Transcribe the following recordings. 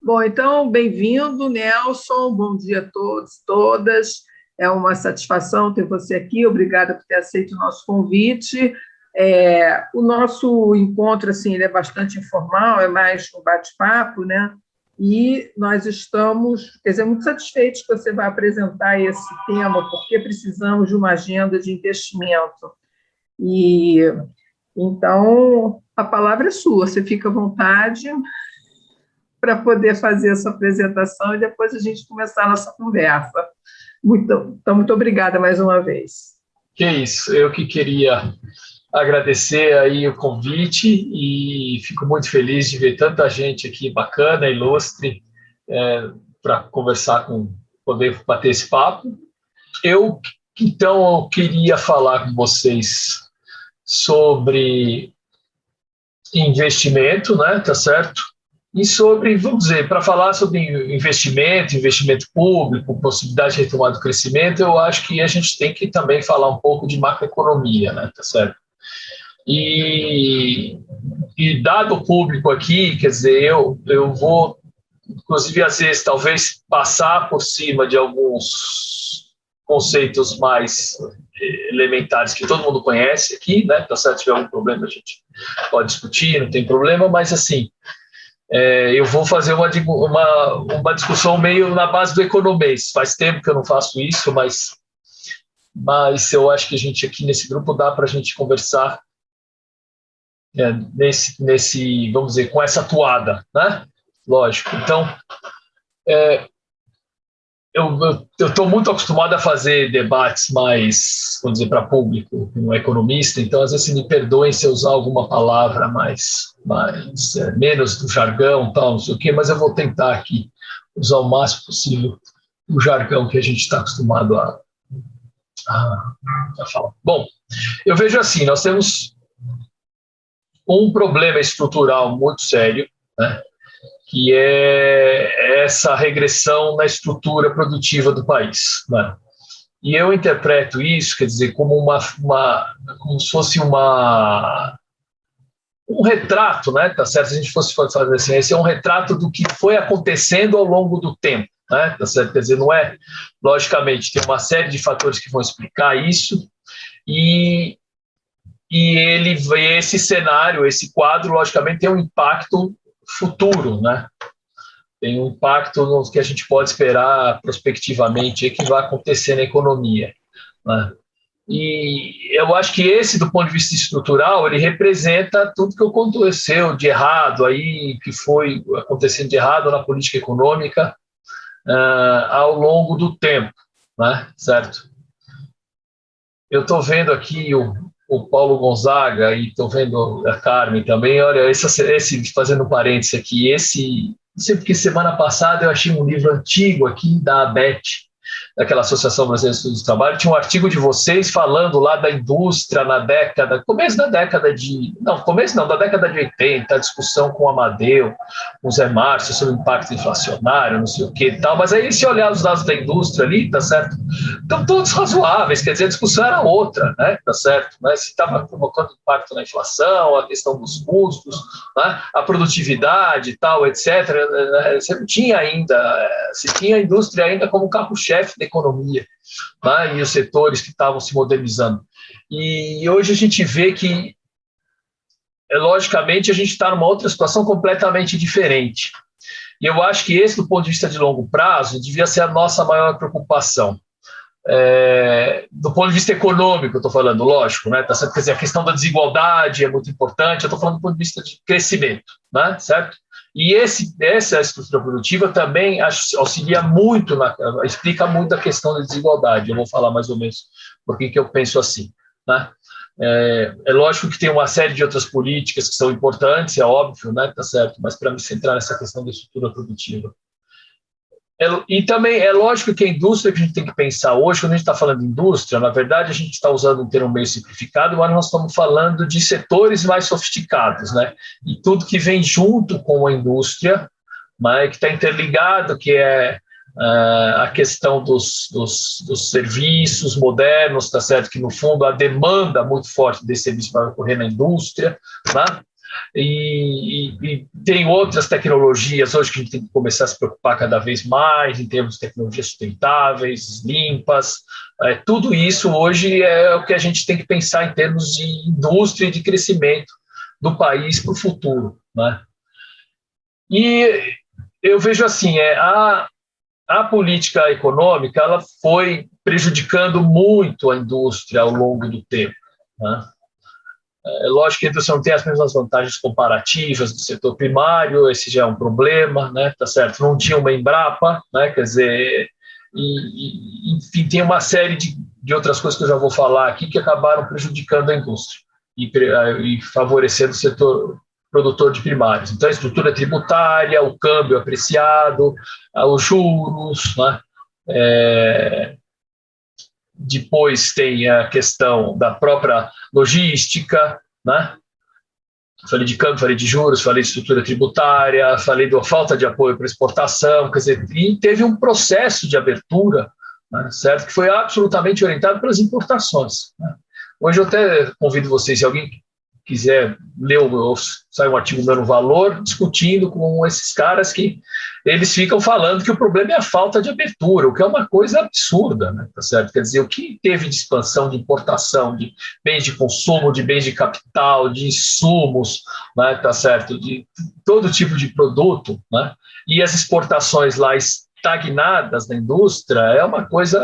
Bom, então, bem-vindo, Nelson. Bom dia a todos, todas. É uma satisfação ter você aqui. Obrigada por ter aceito o nosso convite. O nosso encontro, assim, ele é bastante informal, é mais um bate-papo, né? E nós estamos, quer dizer, muito satisfeitos que você vai apresentar esse tema, porque precisamos de uma agenda de investimento. E então a palavra é sua. Você fica à vontade para poder fazer essa apresentação e depois a gente começar a nossa conversa. Então, muito obrigada mais uma vez. Que isso, eu que queria agradecer aí o convite e fico muito feliz de ver tanta gente aqui bacana, ilustre, para conversar poder bater esse papo. Então, eu queria falar com vocês sobre investimento, né, tá certo? E sobre, vamos dizer, para falar sobre investimento público, possibilidade de retomada do crescimento, eu acho que a gente tem que também falar um pouco de macroeconomia, né, tá certo? E dado público aqui, quer dizer, eu vou, inclusive, às vezes, talvez passar por cima de alguns conceitos mais elementares que todo mundo conhece aqui, né, tá certo? Se tiver algum problema, a gente pode discutir, não tem problema, mas, assim, eu vou fazer uma discussão meio na base do economês. Faz tempo que eu não faço isso, mas eu acho que a gente aqui nesse grupo dá para a gente conversar nesse, vamos dizer, com essa toada, né? Lógico. Então, eu estou muito acostumado a fazer debates mais, vamos dizer, para público, como economista, então às vezes me perdoem se eu usar alguma palavra menos do jargão, tal, não sei o quê, mas eu vou tentar aqui usar o máximo possível o jargão que a gente está acostumado a falar. Bom, eu vejo assim, nós temos um problema estrutural muito sério, né? Que é essa regressão na estrutura produtiva do país, né? E eu interpreto isso, quer dizer, como como se fosse um retrato, né? Tá certo? Se a gente fosse fazer assim, esse é um retrato do que foi acontecendo ao longo do tempo, né? Tá certo? Quer dizer, não é, logicamente, tem uma série de fatores que vão explicar isso, e esse cenário, esse quadro, logicamente, tem um impacto futuro, né? Tem um impacto no que a gente pode esperar prospectivamente que vai acontecer na economia, né? E eu acho que esse, do ponto de vista estrutural, ele representa tudo que aconteceu de errado aí, que foi acontecendo de errado na política econômica ao longo do tempo, né? Certo? Eu estou vendo aqui o Paulo Gonzaga, e estou vendo a Carmen também. Olha, fazendo um parênteses aqui, não sei porque semana passada eu achei um livro antigo aqui da ABET, daquela Associação Brasileira de Estudos do Trabalho, tinha um artigo de vocês falando lá da indústria na começo da década de 80, a discussão com o Amadeu, com o Zé Márcio sobre o impacto inflacionário, não sei o que e tal, mas aí se olhar os dados da indústria ali, tá certo? Estão todos razoáveis, quer dizer, a discussão era outra, né? Tá certo? Mas se estava provocando impacto na inflação, a questão dos custos, né? A produtividade e tal, etc., você não tinha ainda, você tinha a indústria ainda como carro-chefe da economia, né? E os setores que estavam se modernizando. E hoje a gente vê que, logicamente, a gente está numa outra situação completamente diferente. E eu acho que esse, do ponto de vista de longo prazo, devia ser a nossa maior preocupação. Do ponto de vista econômico, eu estou falando, lógico, né? Tá certo? Quer dizer, a questão da desigualdade é muito importante, eu estou falando do ponto de vista de crescimento, né? Certo? E essa estrutura produtiva também auxilia muito, explica muito a questão da desigualdade. Eu vou falar mais ou menos por que eu penso assim, né? É lógico que tem uma série de outras políticas que são importantes, é óbvio, né? Tá certo? Mas para me centrar nessa questão da estrutura produtiva. E também é lógico que a indústria que a gente tem que pensar hoje, quando a gente está falando de indústria, na verdade a gente está usando um termo meio simplificado, mas nós estamos falando de setores mais sofisticados, né? E tudo que vem junto com a indústria, mas que está interligado, que é a questão dos serviços modernos, tá certo? Que no fundo a demanda muito forte desse serviço vai ocorrer na indústria, né? E tem outras tecnologias hoje que a gente tem que começar a se preocupar cada vez mais em termos de tecnologias sustentáveis, limpas. Tudo isso hoje é o que a gente tem que pensar em termos de indústria e de crescimento do país para o futuro, né? E eu vejo assim, a política econômica ela foi prejudicando muito a indústria ao longo do tempo, né? É lógico que a indústria não tem as mesmas vantagens comparativas do setor primário, esse já é um problema, né? Tá certo? Não tinha uma Embrapa, né? Quer dizer, enfim, tem uma série de outras coisas que eu já vou falar aqui que acabaram prejudicando a indústria e favorecendo o setor produtor de primários. Então, a estrutura tributária, o câmbio apreciado, os juros, né? Depois tem a questão da própria logística, né? Falei de câmbio, falei de juros, falei de estrutura tributária, falei da falta de apoio para exportação, quer dizer, e teve um processo de abertura, né, certo? Que foi absolutamente orientado pelas importações, né? Hoje eu até convido vocês, se alguém quiser ler, sai um artigo meu no Valor, discutindo com esses caras que eles ficam falando que o problema é a falta de abertura, o que é uma coisa absurda, né? Tá certo? Quer dizer, o que teve de expansão, de importação, de bens de consumo, de bens de capital, de insumos, né? Tá certo? De todo tipo de produto, né? E as exportações lá estagnadas da indústria é uma coisa,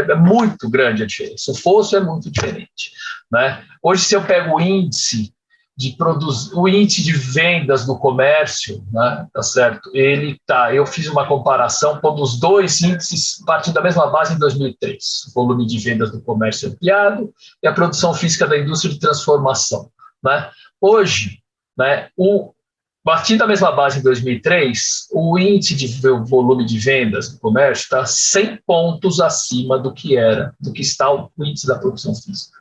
é muito grande a diferença, o fosso é muito diferente, né? Hoje, se eu pego o índice o índice de vendas do comércio, né, tá certo? Eu fiz uma comparação pondo os dois índices partindo da mesma base em 2003, o volume de vendas do comércio ampliado e a produção física da indústria de transformação, né? Hoje, né, partindo da mesma base em 2003, o índice de volume de vendas do comércio está 100 pontos acima do que está o índice da produção física.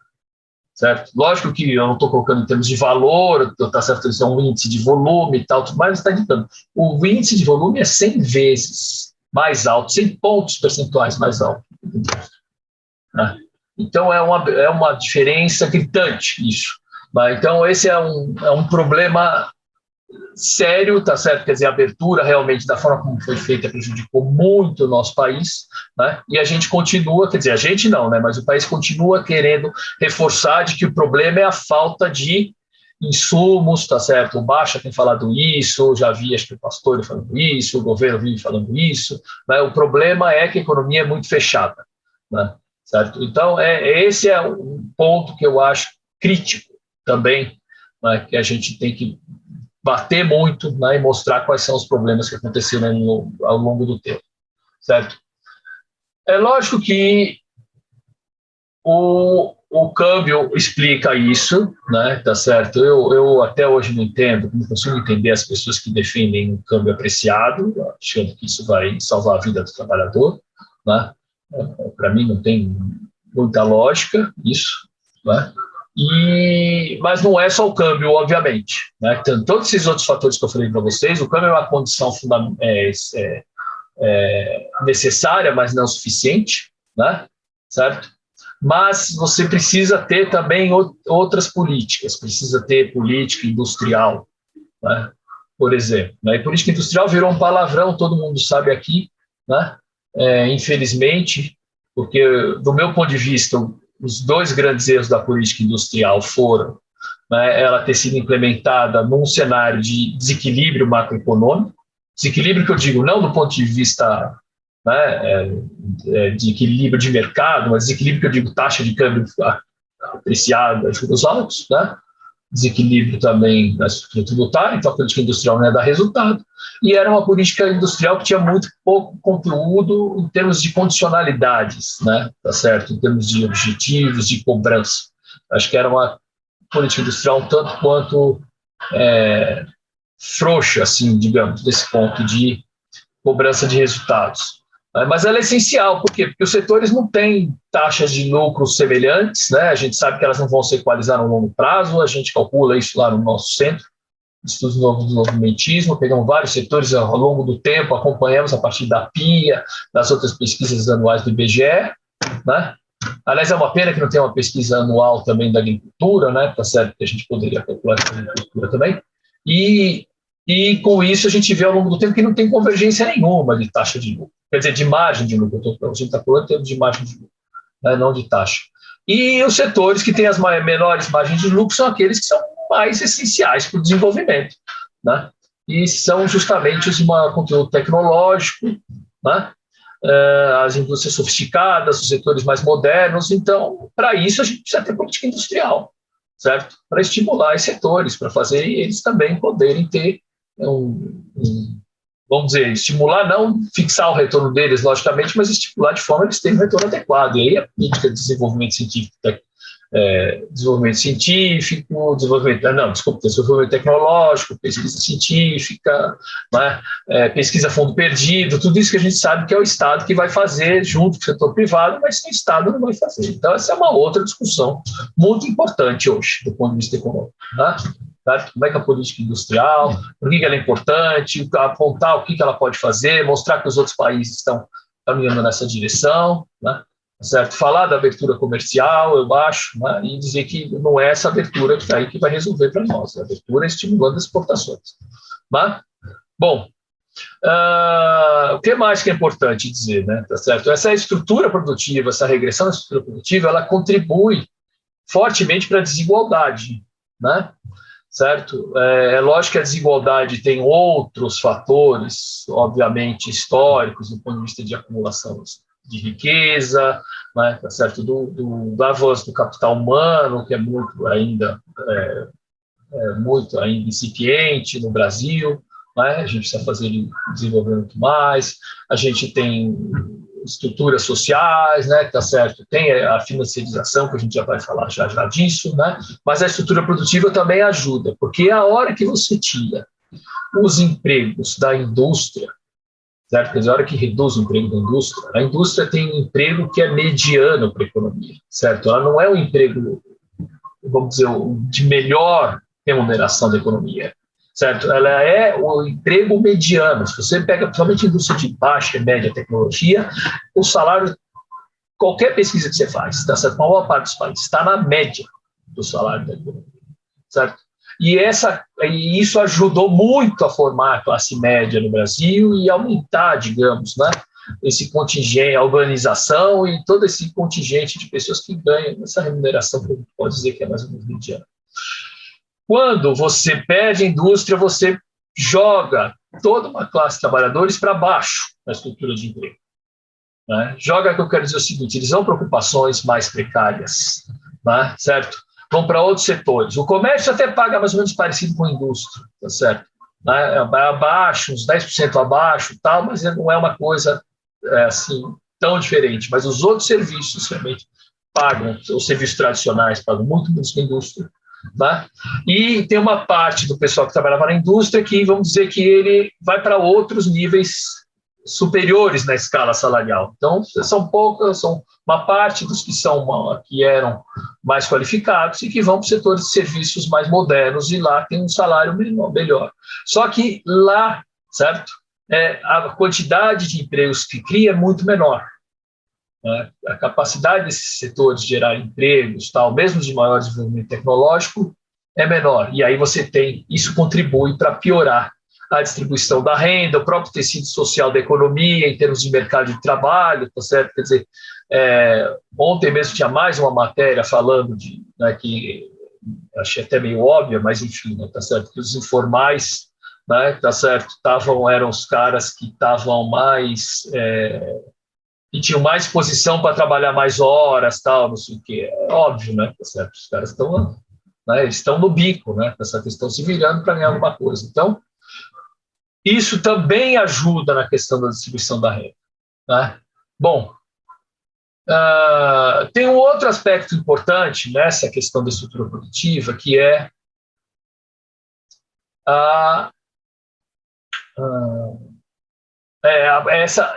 Certo? Lógico que eu não estou colocando em termos de valor, tá certo? Isso é um índice de volume e tal, mas está indicando. O índice de volume é 100 vezes mais alto, 100 pontos percentuais mais alto, né? Então, é uma diferença gritante isso. Mas, então, esse é um problema sério, tá certo? Quer dizer, a abertura realmente da forma como foi feita prejudicou muito o nosso país, né? E a gente continua, quer dizer, a gente não, né? Mas o país continua querendo reforçar de que o problema é a falta de insumos, tá certo? O Baixa tem falado isso, já vi, acho que o Pastor falando isso, o governo vive falando isso, né? O problema é que a economia é muito fechada, né? Certo? Então, esse é um ponto que eu acho crítico também, né? Que a gente tem que bater muito, né, e mostrar quais são os problemas que aconteceram ao longo do tempo, certo? É lógico que o câmbio explica isso, né, tá certo? Eu até hoje não entendo, não consigo entender as pessoas que defendem o câmbio apreciado, achando que isso vai salvar a vida do trabalhador, né? Para mim não tem muita lógica isso, né? Mas não é só o câmbio, obviamente, né? Então, todos esses outros fatores que eu falei para vocês, o câmbio é uma condição necessária, mas não suficiente, né? Certo? Mas você precisa ter também outras políticas, precisa ter política industrial, né? Por exemplo, né? E política industrial virou um palavrão, todo mundo sabe aqui, né? Infelizmente, porque, do meu ponto de vista, os dois grandes erros da política industrial foram, né, ela ter sido implementada num cenário de desequilíbrio macroeconômico, desequilíbrio que eu digo não do ponto de vista, né, de equilíbrio de mercado, mas desequilíbrio que eu digo taxa de câmbio apreciada, juros altos, né, desequilíbrio também na estrutura tributária, então a política industrial não ia dar resultado, e era uma política industrial que tinha muito pouco conteúdo em termos de condicionalidades, né? Tá certo? Em termos de objetivos, de cobrança. Acho que era uma política industrial um tanto quanto frouxa, assim, digamos, desse ponto de cobrança de resultados. Mas ela é essencial, por quê? Porque os setores não têm taxas de lucro semelhantes, né? A gente sabe que elas não vão se equalizar no longo prazo, a gente calcula isso lá no nosso centro, estudos de novo desenvolvimentismo, pegamos vários setores ao longo do tempo, acompanhamos a partir da PIA, das outras pesquisas anuais do IBGE, né? Aliás, é uma pena que não tem uma pesquisa anual também da agricultura, né? Tá certo que a gente poderia calcular a agricultura também. E com isso a gente vê ao longo do tempo que não tem convergência nenhuma de taxa de lucro. Quer dizer, de margem de lucro. A gente está falando em termos de margem de lucro, né? Não de taxa. E os setores que têm as menores margens de lucro são aqueles que são mais essenciais para o desenvolvimento, né? E são justamente os conteúdo tecnológico, né? As indústrias sofisticadas, os setores mais modernos. Então, para isso, a gente precisa ter política industrial, certo? Para estimular esses setores, para fazer eles também poderem ter vamos dizer, estimular, não fixar o retorno deles, logicamente, mas estimular de forma que eles tenham um retorno adequado. E aí a política de desenvolvimento científico, desenvolvimento tecnológico, pesquisa científica, né, pesquisa a fundo perdido, tudo isso que a gente sabe que é o Estado que vai fazer junto com o setor privado, mas o Estado não vai fazer. Então, essa é uma outra discussão muito importante hoje, do ponto de vista econômico, né? Certo? Como é que a política industrial, por que ela é importante, apontar o que ela pode fazer, mostrar que os outros países estão caminhando nessa direção, né? Certo? Falar da abertura comercial, eu acho, né? E dizer que não é essa abertura que está aí que vai resolver para nós, a abertura é estimulando as exportações. Né? Bom, o que mais que é importante dizer, né? Tá certo? Essa estrutura produtiva, essa regressão da estrutura produtiva, ela contribui fortemente para a desigualdade, né? Certo? É lógico que a desigualdade tem outros fatores, obviamente históricos, do ponto de vista de acumulação de riqueza, né? Tá certo? Do avanço do capital humano, que é muito ainda incipiente no Brasil, né? A gente precisa fazer ele desenvolver muito mais. A gente tem estruturas sociais, né, tá certo? Tem a financiarização, que a gente já vai falar já disso, né? Mas a estrutura produtiva também ajuda, porque a hora que você tira os empregos da indústria, certo? Quer dizer, a hora que reduz o emprego da indústria, a indústria tem um emprego que é mediano para a economia, certo? Ela não é um emprego, vamos dizer, de melhor remuneração da economia, certo? Ela é o emprego mediano. Se você pega, principalmente a indústria de baixa e média tecnologia, o salário, qualquer pesquisa que você faz, tá certo? A maior parte dos países está na média do salário da economia, certo? E isso ajudou muito a formar a classe média no Brasil e aumentar, digamos, né, esse contingente, a urbanização e todo esse contingente de pessoas que ganham essa remuneração, que a gente pode dizer que é mais ou menos mediana. Quando você perde a indústria, você joga toda uma classe de trabalhadores para baixo na estrutura de emprego, né? Joga, que eu quero dizer o seguinte, eles vão para ocupações mais precárias, né? Certo? Vão para outros setores. O comércio até paga mais ou menos parecido com a indústria, tá certo? Né? Abaixo, uns 10% abaixo, tal, mas não é uma coisa assim tão diferente. Mas os outros serviços realmente pagam, os serviços tradicionais pagam muito menos que a indústria. Né? E tem uma parte do pessoal que trabalhava na indústria que, vamos dizer, que ele vai para outros níveis superiores na escala salarial. Então, são uma parte dos que eram mais qualificados e que vão para os setores de serviços mais modernos e lá tem um salário melhor. Só que lá, certo? A quantidade de empregos que cria é muito menor. A capacidade desses setores de gerar empregos, tal, mesmo de maior desenvolvimento tecnológico, é menor. E aí isso contribui para piorar a distribuição da renda, o próprio tecido social da economia, em termos de mercado de trabalho, tá certo? Quer dizer, ontem mesmo tinha mais uma matéria falando né, que achei até meio óbvia, mas enfim, né, tá certo? Que os informais, né, tá certo? Eram os caras que estavam mais e tinham mais disposição para trabalhar mais horas, tal, não sei o quê. É óbvio, né? Tá certo? Os caras estão no bico, né? Tá certo? Eles estão se virando para ganhar alguma coisa. Então, isso também ajuda na questão da distribuição da renda. Né? Bom, tem um outro aspecto importante nessa questão da estrutura produtiva, que é essa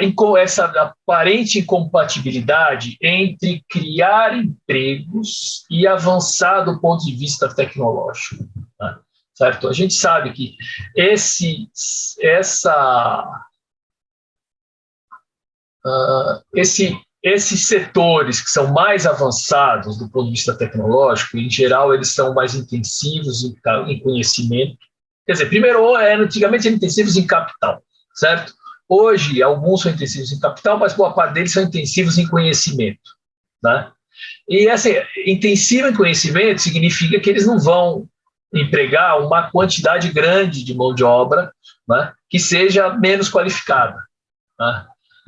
aparente incompatibilidade entre criar empregos e avançar do ponto de vista tecnológico. Né? Certo? A gente sabe que esse esses setores que são mais avançados do ponto de vista tecnológico, em geral, eles são mais intensivos em conhecimento. Quer dizer, primeiro, antigamente eram intensivos em capital, certo? Hoje, alguns são intensivos em capital, mas boa parte deles são intensivos em conhecimento, né? E essa intensiva em conhecimento significa que eles não vão empregar uma quantidade grande de mão de obra, né, que seja menos qualificada, né?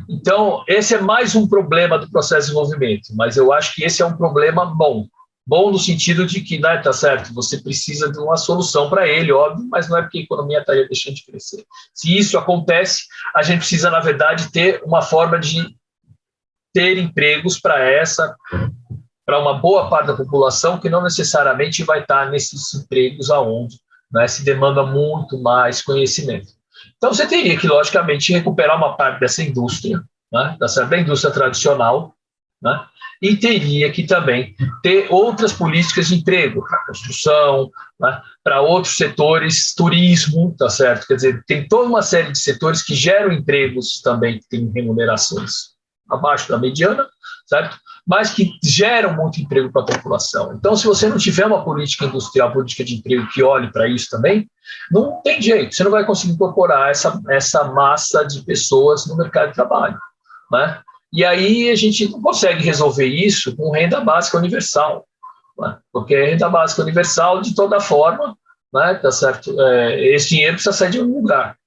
Então, esse é mais um problema do processo de desenvolvimento, mas eu acho que esse é um problema bom. Bom no sentido de que, né, tá certo, você precisa de uma solução para ele, óbvio, mas não é porque a economia estaria deixando de crescer. Se isso acontece, a gente precisa, na verdade, ter uma forma de ter empregos para uma boa parte da população que não necessariamente vai estar nesses empregos aonde, né, se demanda muito mais conhecimento. Então, você teria que, logicamente, recuperar uma parte dessa indústria, né, da indústria tradicional, né, e teria que também ter outras políticas de emprego para a construção, né, para outros setores, turismo, tá certo? Quer dizer, tem toda uma série de setores que geram empregos também, que têm remunerações abaixo da mediana, certo? Mas que geram muito emprego para a população. Então, se você não tiver uma política industrial, política de emprego que olhe para isso também, não tem jeito, você não vai conseguir incorporar essa massa de pessoas no mercado de trabalho, né? E aí a gente não consegue resolver isso com renda básica universal, né? Porque a renda básica universal, de toda forma, né, tá certo? Esse dinheiro precisa sair de um lugar,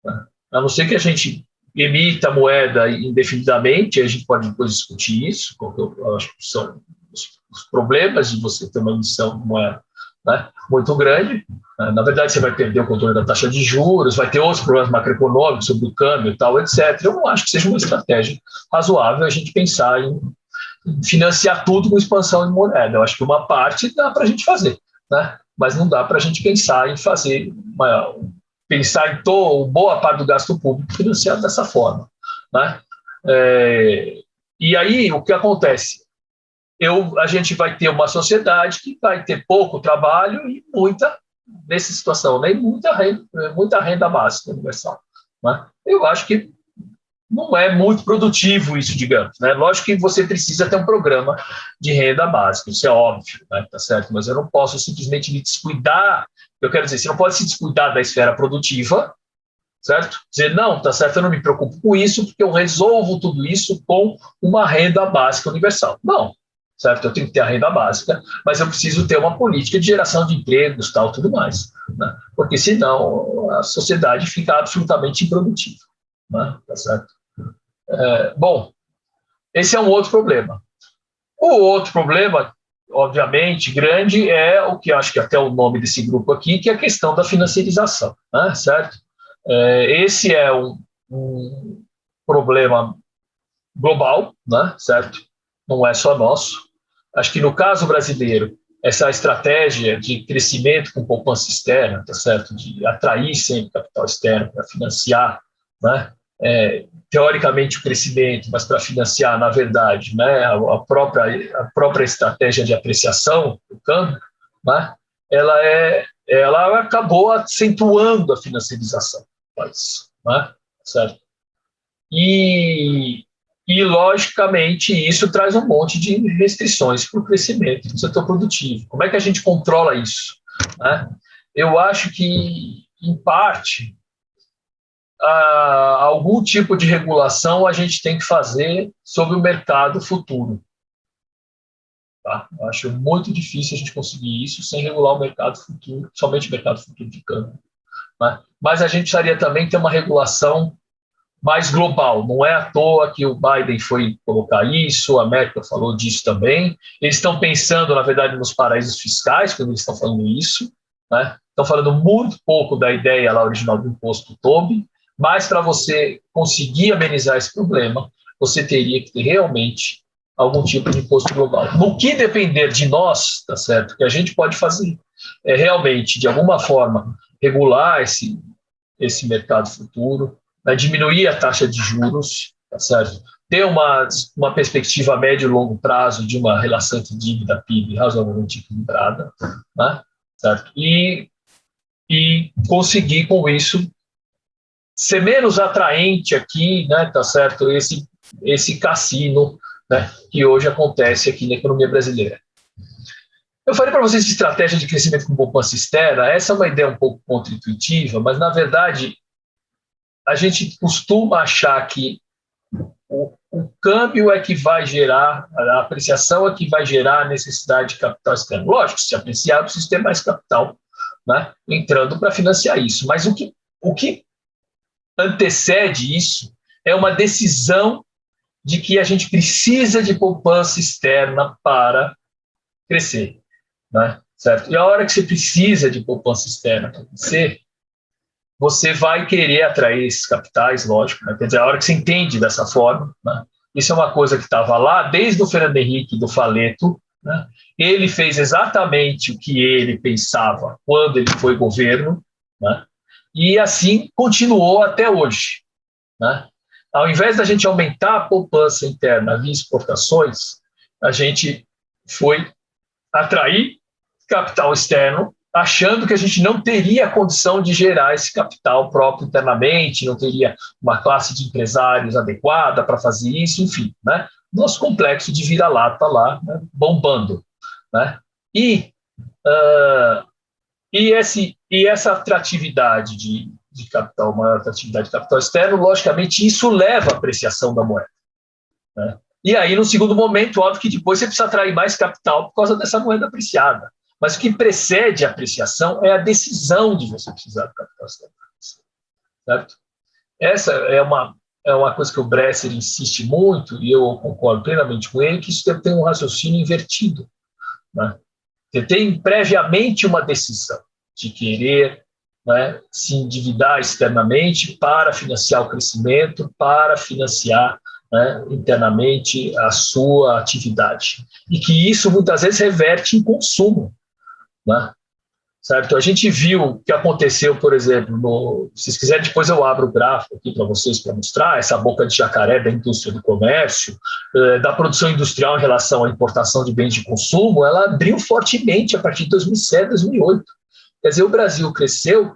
né? A não ser que a gente emita moeda indefinidamente, a gente pode depois discutir isso, porque eu acho que são os problemas de você ter uma emissão de moeda, né, muito grande. Na verdade, você vai perder o controle da taxa de juros, vai ter outros problemas macroeconômicos sobre o câmbio e tal, etc. Eu não acho que seja uma estratégia razoável a gente pensar em financiar tudo com expansão de moeda. Eu acho que uma parte dá para a gente fazer, né, mas não dá para a gente pensar em fazer pensar em boa parte do gasto público financiado dessa forma, né? E aí, o que acontece? A gente vai ter uma sociedade que vai ter pouco trabalho e nessa situação, né? Muita renda básica universal, né? Eu acho que não é muito produtivo isso, digamos, né? Lógico que você precisa ter um programa de renda básica, isso é óbvio, né? Tá certo? Mas eu não posso simplesmente me descuidar. Eu quero dizer, você não pode se descuidar da esfera produtiva, certo? Dizer, não, tá certo, eu não me preocupo com isso, porque eu resolvo tudo isso com uma renda básica universal. Não, certo? Eu tenho que ter a renda básica, mas eu preciso ter uma política de geração de empregos, tal, tudo mais, né? Porque senão a sociedade fica absolutamente improdutiva, né? Tá certo? Bom, esse é um outro problema. O outro problema, obviamente, grande, é o que acho que até o nome desse grupo aqui, que é a questão da financiarização, né, certo? Esse é um problema global, né, certo? Não é só nosso. Acho que no caso brasileiro, essa estratégia de crescimento com poupança externa, tá certo? De atrair sempre capital externo para financiar, né? Teoricamente o crescimento, mas para financiar, na verdade, né, a própria estratégia de apreciação do câmbio, né, ela acabou acentuando a financiarização do país, né, certo? E, logicamente, isso traz um monte de restrições para o crescimento do setor produtivo. Como é que a gente controla isso, né? Eu acho que, em parte, algum tipo de regulação a gente tem que fazer sobre o mercado futuro. Tá? Eu acho muito difícil a gente conseguir isso sem regular o mercado futuro, somente o mercado futuro de câmbio, né? Mas a gente precisaria também ter uma regulação mais global. Não é à toa que o Biden foi colocar isso, a Merkel falou disso também. Eles estão pensando, na verdade, nos paraísos fiscais, quando eles estão falando isso, né? Estão falando muito pouco da ideia lá original do imposto Tobin, mas para você conseguir amenizar esse problema, você teria que ter realmente algum tipo de imposto global. No que depender de nós, tá certo? Que a gente pode fazer é realmente, de alguma forma, regular esse mercado futuro, né, diminuir a taxa de juros, tá certo? Ter uma perspectiva a médio e longo prazo de uma relação entre dívida e PIB razoavelmente equilibrada, né, certo? E conseguir, com isso, ser menos atraente aqui, né, tá certo? esse cassino, né, que hoje acontece aqui na economia brasileira. Eu falei para vocês de estratégia de crescimento com poupança externa. Essa é uma ideia um pouco contra-intuitiva, mas, na verdade, a gente costuma achar que o câmbio é que vai gerar, a apreciação é que vai gerar a necessidade de capital externo. Lógico, se apreciar, precisa ter mais capital, né, entrando para financiar isso. Mas o que antecede isso é uma decisão de que a gente precisa de poupança externa para crescer, né? Certo? E a hora que você precisa de poupança externa para crescer, você vai querer atrair esses capitais, lógico, né? Quer dizer, a hora que você entende dessa forma, né? Isso é uma coisa que estava lá desde o Fernando Henrique do Faleto, né? Ele fez exatamente o que ele pensava quando ele foi governo, né? E assim continuou até hoje, né? Ao invés da gente aumentar a poupança interna via exportações, a gente foi atrair capital externo, achando que a gente não teria condição de gerar esse capital próprio internamente, não teria uma classe de empresários adequada para fazer isso, enfim, né? Nosso complexo de vira-lata lá, né, bombando, né? E essa atratividade de capital, uma atratividade de capital externo, logicamente, isso leva à apreciação da moeda, né? E aí, no segundo momento, óbvio que depois você precisa atrair mais capital por causa dessa moeda apreciada. Mas o que precede a apreciação é a decisão de você precisar do capital externo, certo? Essa é uma coisa que o Bresser insiste muito, e eu concordo plenamente com ele, que isso tem um raciocínio invertido, né? Você tem previamente uma decisão de querer, né, se endividar externamente para financiar o crescimento, para financiar, né, internamente a sua atividade. E que isso muitas vezes reverte em consumo, né? Certo? A gente viu o que aconteceu, por exemplo, se vocês quiserem, depois eu abro o gráfico aqui para vocês para mostrar, essa boca de jacaré da indústria do comércio, da produção industrial em relação à importação de bens de consumo, ela abriu fortemente a partir de 2007, 2008. Quer dizer, o Brasil cresceu,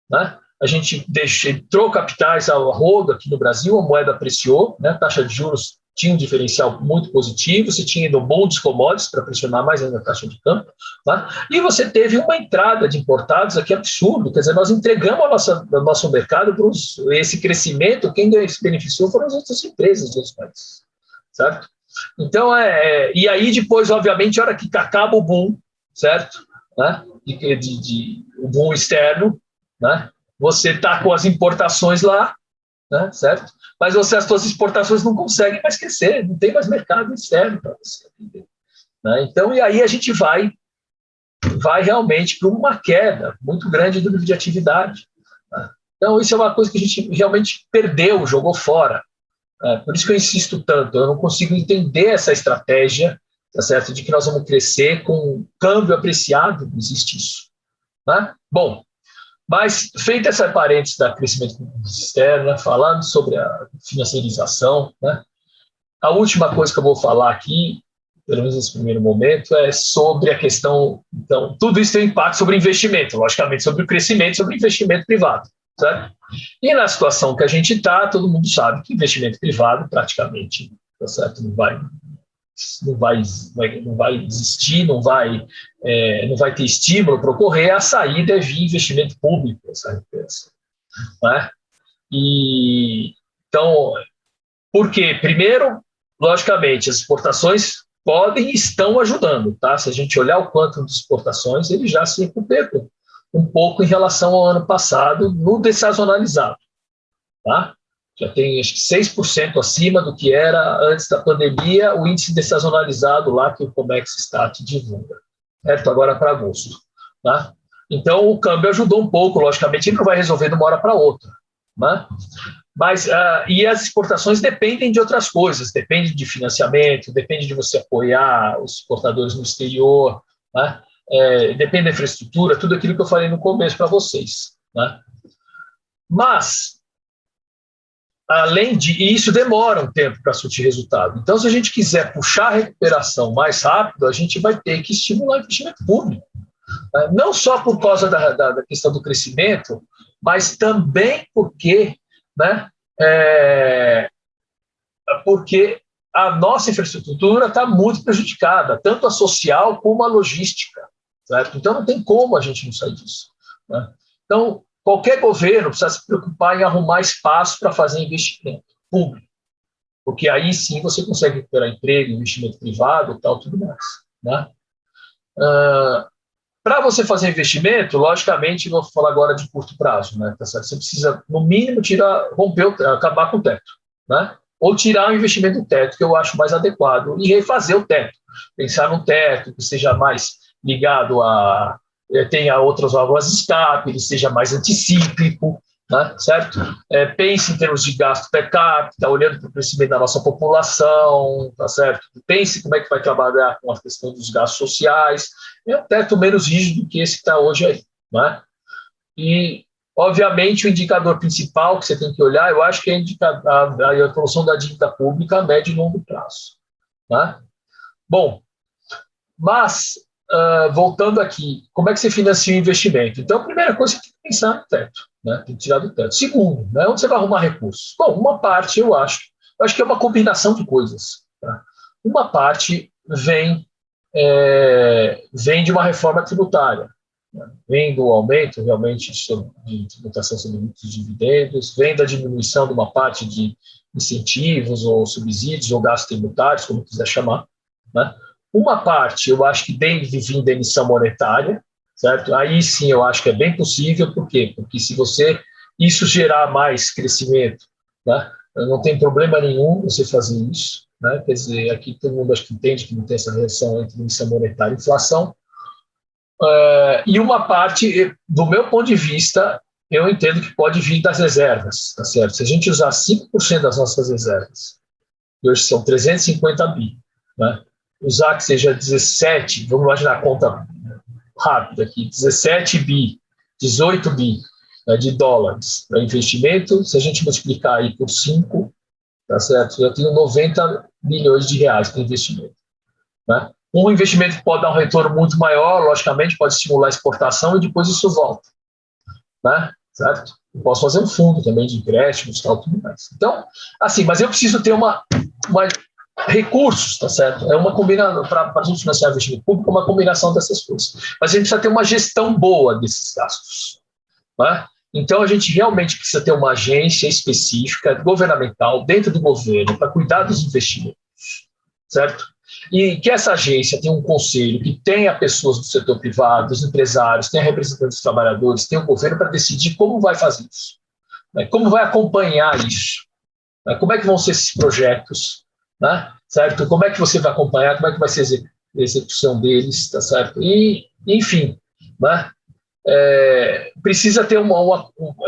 né? A gente entrou capitais ao rodo aqui no Brasil, a moeda apreciou, né? A taxa de juros tinha um diferencial muito positivo, você tinha ainda um bom dos commodities para pressionar mais ainda a taxa de câmbio, tá? E você teve uma entrada de importados aqui absurdo, quer dizer, nós entregamos o nosso mercado para esse crescimento, quem se beneficiou foram as outras empresas dos países, certo? Então, e aí depois, obviamente, a hora que acaba o boom, certo? Né? O boom externo, né? Você está com as importações lá, né? Certo? Mas as suas exportações não conseguem mais crescer, não tem mais mercado externo para você atender, né? Então, e aí a gente vai realmente para uma queda muito grande do nível de atividade, né? Então, isso é uma coisa que a gente realmente perdeu, jogou fora, né? Por isso que eu insisto tanto, eu não consigo entender essa estratégia, tá certo? De que nós vamos crescer com câmbio apreciado, não existe isso, né? Bom, mas, feita essa parênteses da crescimento externo, né, falando sobre a financiarização, né, a última coisa que eu vou falar aqui, pelo menos nesse primeiro momento, é sobre a questão. Então, tudo isso tem impacto sobre investimento, logicamente, sobre o crescimento, sobre o investimento privado, certo? E na situação que a gente está, todo mundo sabe que investimento privado praticamente, tá certo? Não vai existir, não vai ter estímulo para ocorrer, a saída é via investimento público, essa riqueza, né? E, então, por quê? Primeiro, logicamente, as exportações podem e estão ajudando, tá? Se a gente olhar o quanto de exportações, ele já se recuperou um pouco em relação ao ano passado no dessazonalizado, tá? Já tem, acho que 6% acima do que era antes da pandemia, o índice dessazonalizado lá que o Comex Stat divulga, certo? Agora para agosto, tá? Então, o câmbio ajudou um pouco, logicamente, ele não vai resolver de uma hora para outra, né? Mas, e as exportações dependem de outras coisas, depende de financiamento, depende de você apoiar os exportadores no exterior, né? Depende da infraestrutura, tudo aquilo que eu falei no começo para vocês, né? Mas, e isso demora um tempo para surtir resultado. Então, se a gente quiser puxar a recuperação mais rápido, a gente vai ter que estimular o investimento público. Não só por causa da questão do crescimento, mas também porque, né, porque a nossa infraestrutura está muito prejudicada, tanto a social como a logística, certo? Então não tem como a gente não sair disso, né? Então, qualquer governo precisa se preocupar em arrumar espaço para fazer investimento público, porque aí sim você consegue recuperar emprego, investimento privado e tal, tudo mais, né? Para você fazer investimento, logicamente, vou falar agora de curto prazo, né? Tá certo? Você precisa, no mínimo, acabar com o teto, né? Ou tirar o investimento do teto, que eu acho mais adequado, e refazer o teto. Pensar num teto que seja mais ligado tenha outras válvulas de escape, ele seja mais anticíclico, né? Certo? Pense em termos de gasto per capita, olhando para o crescimento da nossa população, tá certo? Pense como é que vai trabalhar com a questão dos gastos sociais. É um teto menos rígido do que esse que está hoje aí, né? E, obviamente, o indicador principal que você tem que olhar, eu acho que é a evolução da dívida pública a médio e longo prazo, né? Bom, mas, voltando aqui, como é que você financia o investimento? Então, a primeira coisa, você tem que pensar no teto, né? Tem que tirar do teto. Segundo, né, onde você vai arrumar recursos? Bom, uma parte, eu acho que é uma combinação de coisas, tá? Uma parte vem de uma reforma tributária, né? Vem do aumento, realmente, de tributação sobre muitos dividendos, vem da diminuição de uma parte de incentivos ou subsídios ou gastos tributários, como quiser chamar, né? Uma parte, eu acho que deve vir da emissão monetária, certo? Aí sim eu acho que é bem possível, por quê? Porque se isso gerar mais crescimento, né? Não tem problema nenhum você fazer isso, né? Quer dizer, aqui todo mundo acho que entende que não tem essa relação entre emissão monetária e inflação. E uma parte, do meu ponto de vista, eu entendo que pode vir das reservas, tá certo? Se a gente usar 5% das nossas reservas, que hoje são 350 bi, né? Usar que seja 17, vamos imaginar a conta rápida aqui, 17 bi, 18 bi, né, de dólares para investimento, se a gente multiplicar aí por 5, tá certo? Eu tenho 90 bilhões de reais para investimento, né? Um investimento pode dar um retorno muito maior, logicamente, pode estimular a exportação e depois isso volta, né? Certo? Eu posso fazer um fundo também de empréstimos e tal, tudo mais. Então, assim, mas eu preciso ter recursos, tá certo? É uma combinação, para a gente financiar o investimento público, é uma combinação dessas coisas. Mas a gente precisa ter uma gestão boa desses gastos, né? Então, a gente realmente precisa ter uma agência específica, governamental, dentro do governo, para cuidar dos investimentos, certo? E que essa agência tenha um conselho, que tenha pessoas do setor privado, dos empresários, tenha representantes dos trabalhadores, tenha o governo para decidir como vai fazer isso, né? Como vai acompanhar isso, né? Como é que vão ser esses projetos, né? Certo? Como é que você vai acompanhar, como é que vai ser a execução deles, tá certo? E, enfim, né? Precisa ter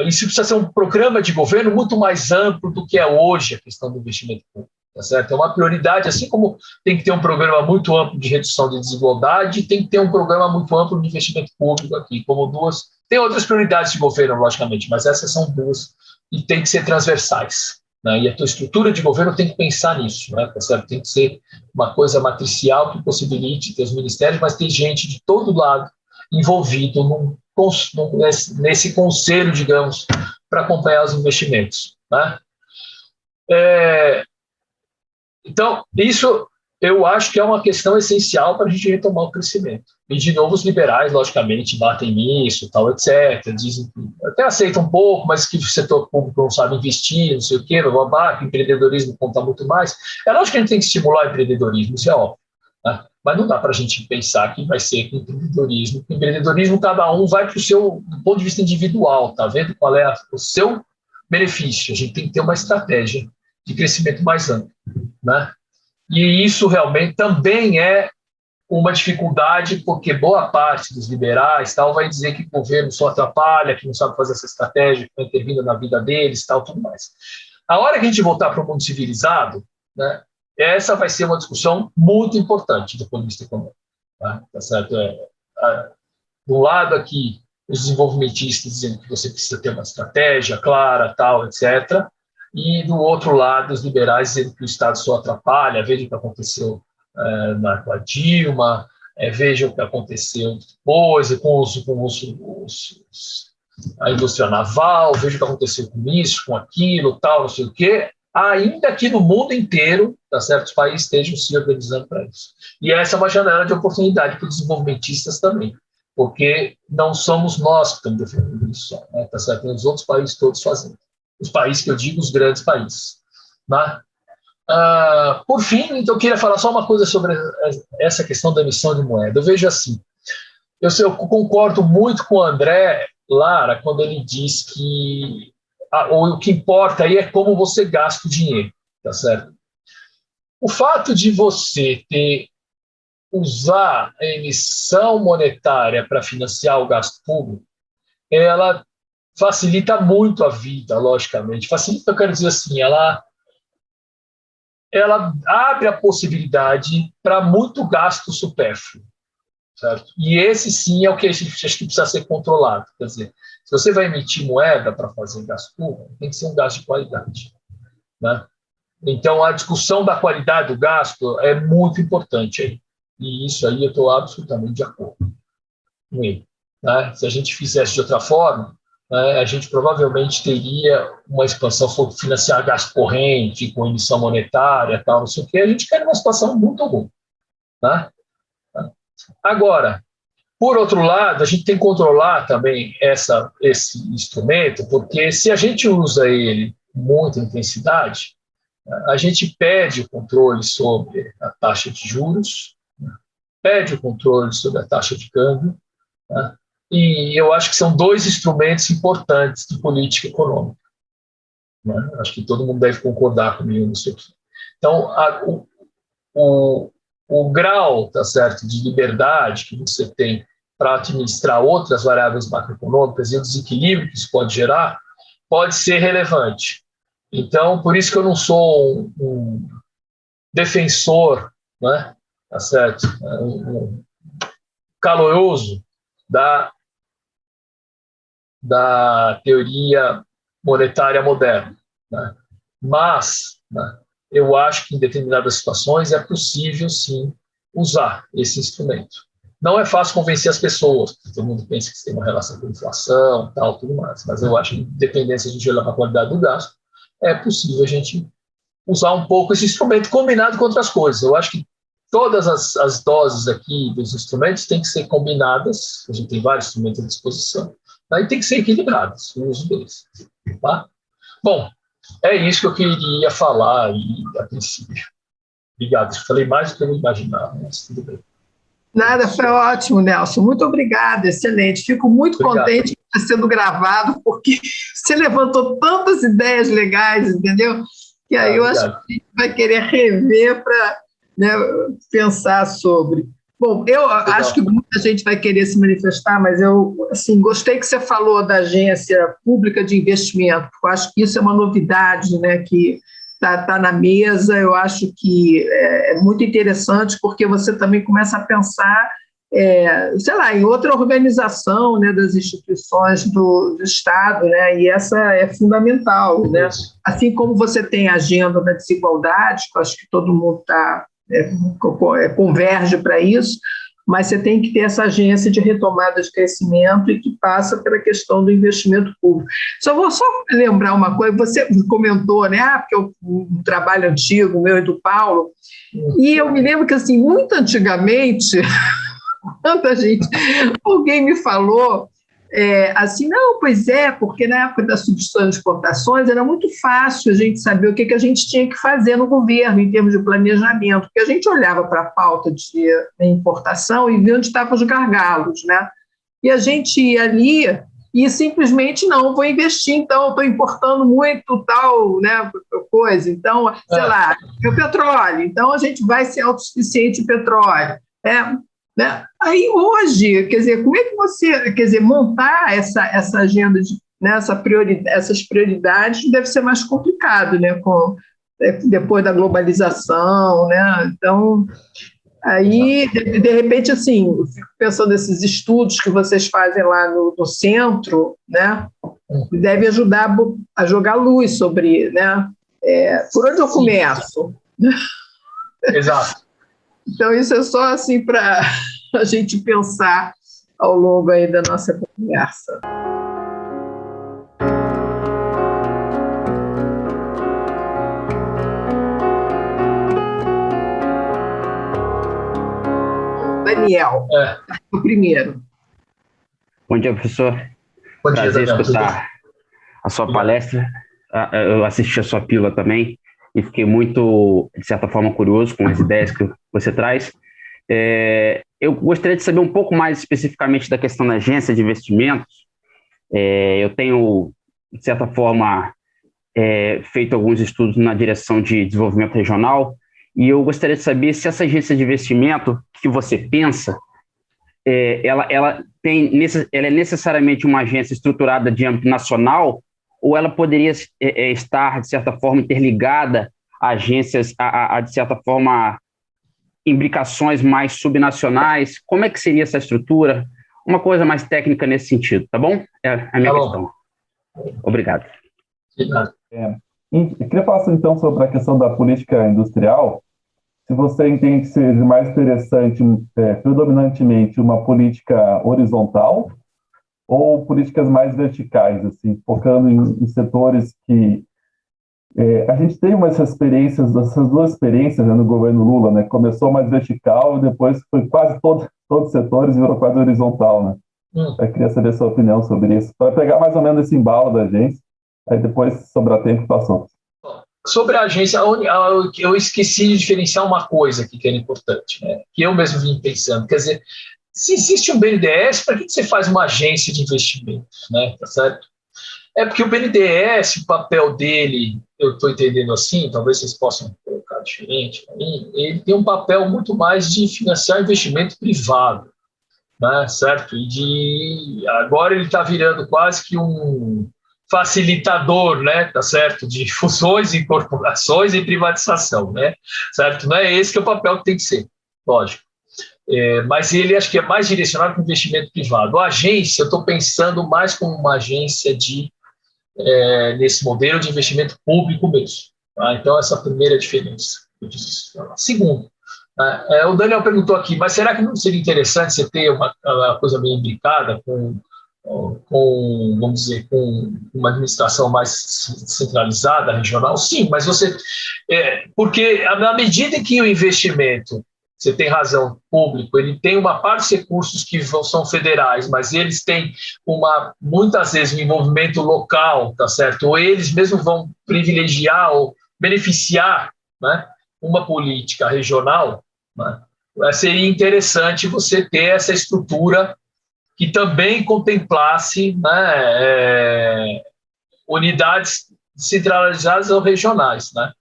isso precisa ser um programa de governo muito mais amplo do que é hoje a questão do investimento público, tá certo? É uma prioridade, assim como tem que ter um programa muito amplo de redução de desigualdade, tem que ter um programa muito amplo de investimento público aqui, como duas. Tem outras prioridades de governo, logicamente, mas essas são duas e tem que ser transversais, né? E a tua estrutura de governo tem que pensar nisso, né? Tá certo? Tem que ser uma coisa matricial que possibilite ter os ministérios, mas ter gente de todo lado envolvido nesse conselho, digamos, para acompanhar os investimentos, né? Então, isso eu acho que é uma questão essencial para a gente retomar o crescimento. E, de novo, os liberais, logicamente, batem nisso, tal, etc. Dizem que até aceitam um pouco, mas que o setor público não sabe investir, não sei o quê, que o empreendedorismo conta muito mais. É lógico que a gente tem que estimular o empreendedorismo, isso é óbvio, né? Mas não dá para a gente pensar que vai ser com empreendedorismo. O empreendedorismo, cada um vai para o seu, do ponto de vista individual, tá vendo qual é o seu benefício. A gente tem que ter uma estratégia de crescimento mais amplo, né? E isso realmente também é uma dificuldade, porque boa parte dos liberais tal vai dizer que o governo só atrapalha, que não sabe fazer essa estratégia, que não intervindo na vida deles, tal, tudo mais. A hora que a gente voltar para o mundo civilizado, né, essa vai ser uma discussão muito importante do ponto de vista econômico, tá certo? Do lado aqui, os desenvolvimentistas dizendo que você precisa ter uma estratégia clara, tal, etc., e do outro lado, os liberais dizendo que o Estado só atrapalha. Veja o que aconteceu com a Dilma, veja o que aconteceu depois com a indústria naval, veja o que aconteceu com isso, com aquilo, tal, não sei o quê. ainda que no mundo inteiro, tá certo, os países estejam se organizando para isso. E essa é uma janela de oportunidade para os desenvolvimentistas também, porque não somos nós que estamos defendendo isso, né, tá certo? Tem os outros países todos fazendo. Os países que eu digo, os grandes países. Né? Por fim, então, eu queria falar só uma coisa sobre essa questão da emissão de moeda. Eu vejo assim, eu concordo muito com o André Lara quando ele diz que o que importa aí é como você gasta o dinheiro, tá certo? O fato de você usar a emissão monetária para financiar o gasto público, ela facilita muito a vida, logicamente. Facilita, eu quero dizer assim, ela abre a possibilidade para muito gasto supérfluo, certo? E esse sim é o que a gente acha que precisa ser controlado. Quer dizer, se você vai emitir moeda para fazer gasto público, tem que ser um gasto de qualidade, né? Então, a discussão da qualidade do gasto é muito importante aí. E isso aí eu estou absolutamente de acordo com ele, né? Se a gente fizesse de outra forma, né, a gente provavelmente teria uma expansão financiar gasto corrente, com emissão monetária, tal, não sei o quê, a gente quer uma situação muito ruim, né? Agora, por outro lado, a gente tem que controlar também esse instrumento, porque se a gente usa ele com muita intensidade, a gente perde o controle sobre a taxa de juros, perde o controle sobre a taxa de câmbio, né? E eu acho que são dois instrumentos importantes de política econômica, né? Acho que todo mundo deve concordar comigo nisso aqui. Então, o grau, tá certo, de liberdade que você tem para administrar outras variáveis macroeconômicas e o desequilíbrio que isso pode gerar pode ser relevante. Então, por isso que eu não sou um defensor, né, tá certo, um caloroso da teoria monetária moderna, né? Mas, né, eu acho que em determinadas situações é possível, sim, usar esse instrumento. Não é fácil convencer as pessoas, todo mundo pensa que tem uma relação com inflação, tal, tudo mais, mas eu acho que, independente se a gente olhar para a qualidade do gasto, é possível a gente usar um pouco esse instrumento combinado com outras coisas. Eu acho que todas as doses aqui dos instrumentos têm que ser combinadas, a gente tem vários instrumentos à disposição, aí tem que ser equilibrados o uso deles. Tá? Bom, é isso que eu queria falar aí, a princípio. Obrigado, falei mais do que eu imaginava, mas tudo bem. Nada, foi ótimo, Nelson. Muito obrigada, excelente. Fico muito contente que está sendo gravado, porque você levantou tantas ideias legais, entendeu? Que aí eu acho que a gente vai querer rever para, né, pensar sobre. Bom, eu acho que muita gente vai querer se manifestar, mas eu assim, gostei que você falou da Agência Pública de Investimento, porque eu acho que isso é uma novidade, né, que está na mesa. Eu acho que é muito interessante, porque você também começa a pensar, sei lá, em outra organização, né, das instituições do Estado, né, e essa é fundamental, né? Assim como você tem a agenda da desigualdade, que eu acho que todo mundo converge para isso, mas você tem que ter essa agência de retomada de crescimento e que passa pela questão do investimento público. Vou lembrar uma coisa, você comentou, né, porque um trabalho antigo, meu e do Paulo, e eu me lembro que, assim, muito antigamente, alguém me falou, assim, não, pois é, porque na época das substituições de exportações era muito fácil a gente saber o que a gente tinha que fazer no governo em termos de planejamento, porque a gente olhava para a pauta de importação e via onde estavam os gargalos, né? E a gente ia ali e simplesmente não, vou investir, então estou importando muito tal, né, coisa, então, sei lá, é o petróleo, então a gente vai ser autossuficiente em petróleo, né? Aí hoje, quer dizer, como é que você, quer dizer, montar essa agenda, né, essas prioridades deve ser mais complicado, né, depois da globalização, né? Então, aí, de repente, assim, eu fico pensando nesses estudos que vocês fazem lá no centro, né, deve ajudar a jogar luz sobre, né, por onde eu começo? Exato. Então, isso é só assim para a gente pensar ao longo aí da nossa conversa. Daniel, o primeiro. Bom dia, professor. Bom dia, Prazer Daniel. escutar a sua palestra. Eu assisti a sua pílula também e fiquei muito, de certa forma, curioso com as ideias que você traz. Eu gostaria de saber um pouco mais especificamente da questão da agência de investimentos. Eu tenho, de certa forma, feito alguns estudos na direção de desenvolvimento regional e eu gostaria de saber se essa agência de investimento que você pensa, ela é necessariamente uma agência estruturada de âmbito nacional ou ela poderia estar, de certa forma, interligada a agências, de certa forma, imbricações mais subnacionais? Como é que seria essa estrutura? Uma coisa mais técnica nesse sentido, tá bom? É a minha questão. Obrigado. Eu queria falar então sobre a questão da política industrial. Se você entende que seja mais interessante, predominantemente, uma política horizontal ou políticas mais verticais, assim, focando em setores que... a gente tem essas duas experiências, né, no governo Lula, né? Começou mais vertical e depois foi quase todos os setores e virou quase horizontal, né? Eu queria saber a sua opinião sobre isso, para pegar mais ou menos esse embalo da agência, aí depois, se sobrar tempo, passou. Sobre a agência, eu esqueci de diferenciar uma coisa aqui que era importante, né? Que eu mesmo vim pensando. Quer dizer, se existe um BNDES, para que você faz uma agência de investimentos, né? Tá certo? É porque o BNDES, o papel dele, eu estou entendendo assim, talvez vocês possam colocar diferente para mim, ele tem um papel muito mais de financiar investimento privado, né? Certo? E agora ele está virando quase que um facilitador, né, tá certo, de fusões, incorporações e privatização, né, certo? Não é esse que é o papel que tem que ser, lógico. Mas ele acho que é mais direcionado para o investimento privado. A agência, eu estou pensando mais como uma agência nesse modelo de investimento público mesmo. Tá? Então, essa é a primeira diferença. Segundo, o Daniel perguntou aqui, mas será que não seria interessante você ter uma coisa meio imbricada com, vamos dizer, com uma administração mais centralizada, regional? Sim, mas porque na medida em que o investimento, você tem razão, público, ele tem uma parte dos recursos que são federais, mas eles têm muitas vezes um envolvimento local, tá certo? Ou eles mesmo vão privilegiar ou beneficiar, né, uma política regional, né? Seria interessante você ter essa estrutura que também contemplasse, né, unidades centralizadas ou regionais, né?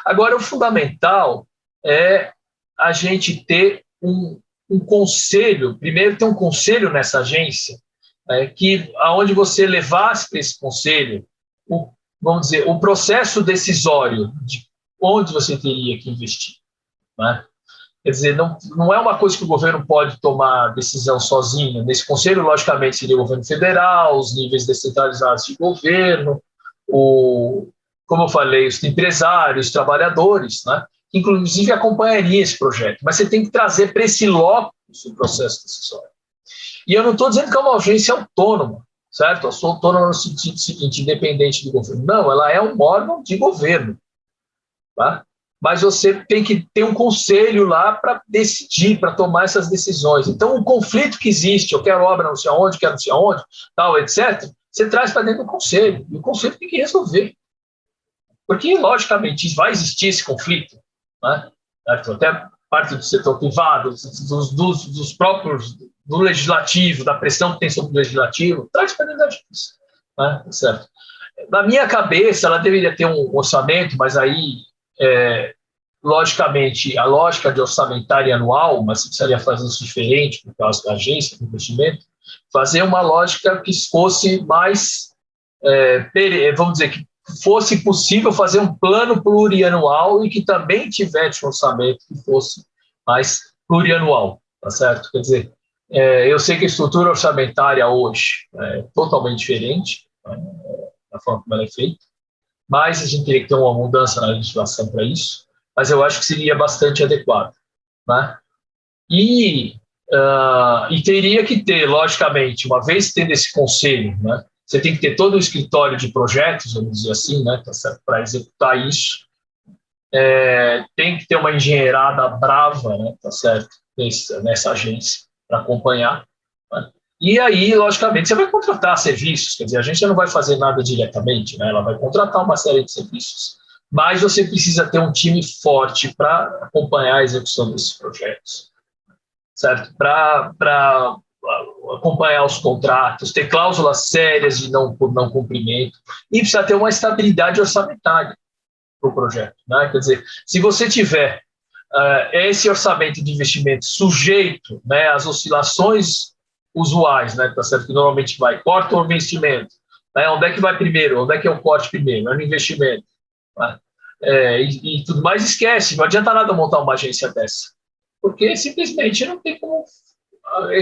Agora, o fundamental é a gente ter um conselho, primeiro ter um conselho nessa agência, aonde você levasse para esse conselho, vamos dizer, o processo decisório de onde você teria que investir, né? Quer dizer, não é uma coisa que o governo pode tomar decisão sozinho. Nesse conselho, logicamente, seria o governo federal, os níveis descentralizados de governo, como eu falei, os empresários, os trabalhadores, né? Que inclusive acompanharia esse projeto. Mas você tem que trazer para esse locus o processo decisório. E eu não estou dizendo que é uma agência autônoma, certo? Eu sou autônoma no sentido seguinte, independente do governo. Não, ela é um órgão de governo, tá? Mas você tem que ter um conselho lá para decidir, para tomar essas decisões. Então, o conflito que existe, eu quero obra não sei aonde, quero não sei aonde, tal, etc., você traz para dentro do conselho. E o conselho tem que resolver. Porque, logicamente, vai existir esse conflito, né? Até parte do setor privado, dos próprios, do legislativo, da pressão que tem sobre o legislativo, traz para dentro da justiça, né? Certo? Na minha cabeça, ela deveria ter um orçamento, mas aí... logicamente, a lógica de orçamentária anual, mas você precisaria fazer isso diferente, por causa da agência de investimento, fazer uma lógica que fosse mais, vamos dizer, que fosse possível fazer um plano plurianual e que também tivesse um orçamento que fosse mais plurianual, tá certo? Quer dizer, eu sei que a estrutura orçamentária hoje é totalmente diferente, da forma como ela é feita, mas a gente teria que ter uma mudança na legislação para isso, mas eu acho que seria bastante adequado, né? E teria que ter, logicamente, uma vez tendo esse conselho, né, você tem que ter todo o escritório de projetos, vamos dizer assim, né, tá certo, para executar isso. Tem que ter uma engenheirada brava, né, tá certo, nessa agência para acompanhar, né? E aí, logicamente, você vai contratar serviços, quer dizer, a agência não vai fazer nada diretamente, né? Ela vai contratar uma série de serviços, mas você precisa ter um time forte para acompanhar a execução desses projetos, certo? Para acompanhar os contratos, ter cláusulas sérias de não cumprimento, e precisa ter uma estabilidade orçamentária para o projeto, né? Quer dizer, se você tiver esse orçamento de investimento sujeito, né, às oscilações usuais, né, tá certo? Que normalmente corta o investimento, né? Onde é que vai primeiro? Onde é que é o corte primeiro? É no investimento, né? E tudo mais, esquece, não adianta nada montar uma agência dessa, porque simplesmente não tem como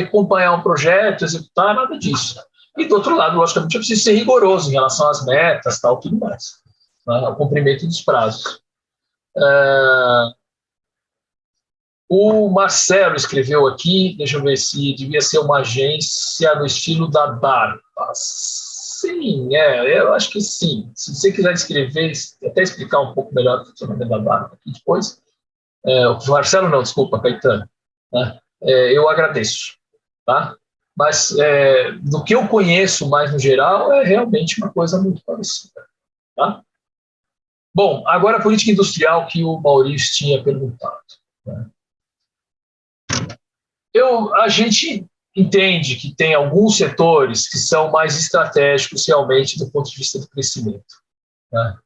acompanhar um projeto, executar, nada disso. E do outro lado, logicamente, eu preciso ser rigoroso em relação às metas, tal, tudo mais, né? O cumprimento dos prazos. O Marcelo escreveu aqui, deixa eu ver se devia ser uma agência no estilo da DARPA. Sim, eu acho que sim. Se você quiser escrever, até explicar um pouco melhor o funcionamento da DARPA aqui depois. O Marcelo não, desculpa, Caetano, né? Eu agradeço, tá? Mas do que eu conheço mais no geral, é realmente uma coisa muito parecida, tá? Bom, agora a política industrial que o Maurício tinha perguntado, né? A gente entende que tem alguns setores que são mais estratégicos realmente do ponto de vista do crescimento, né?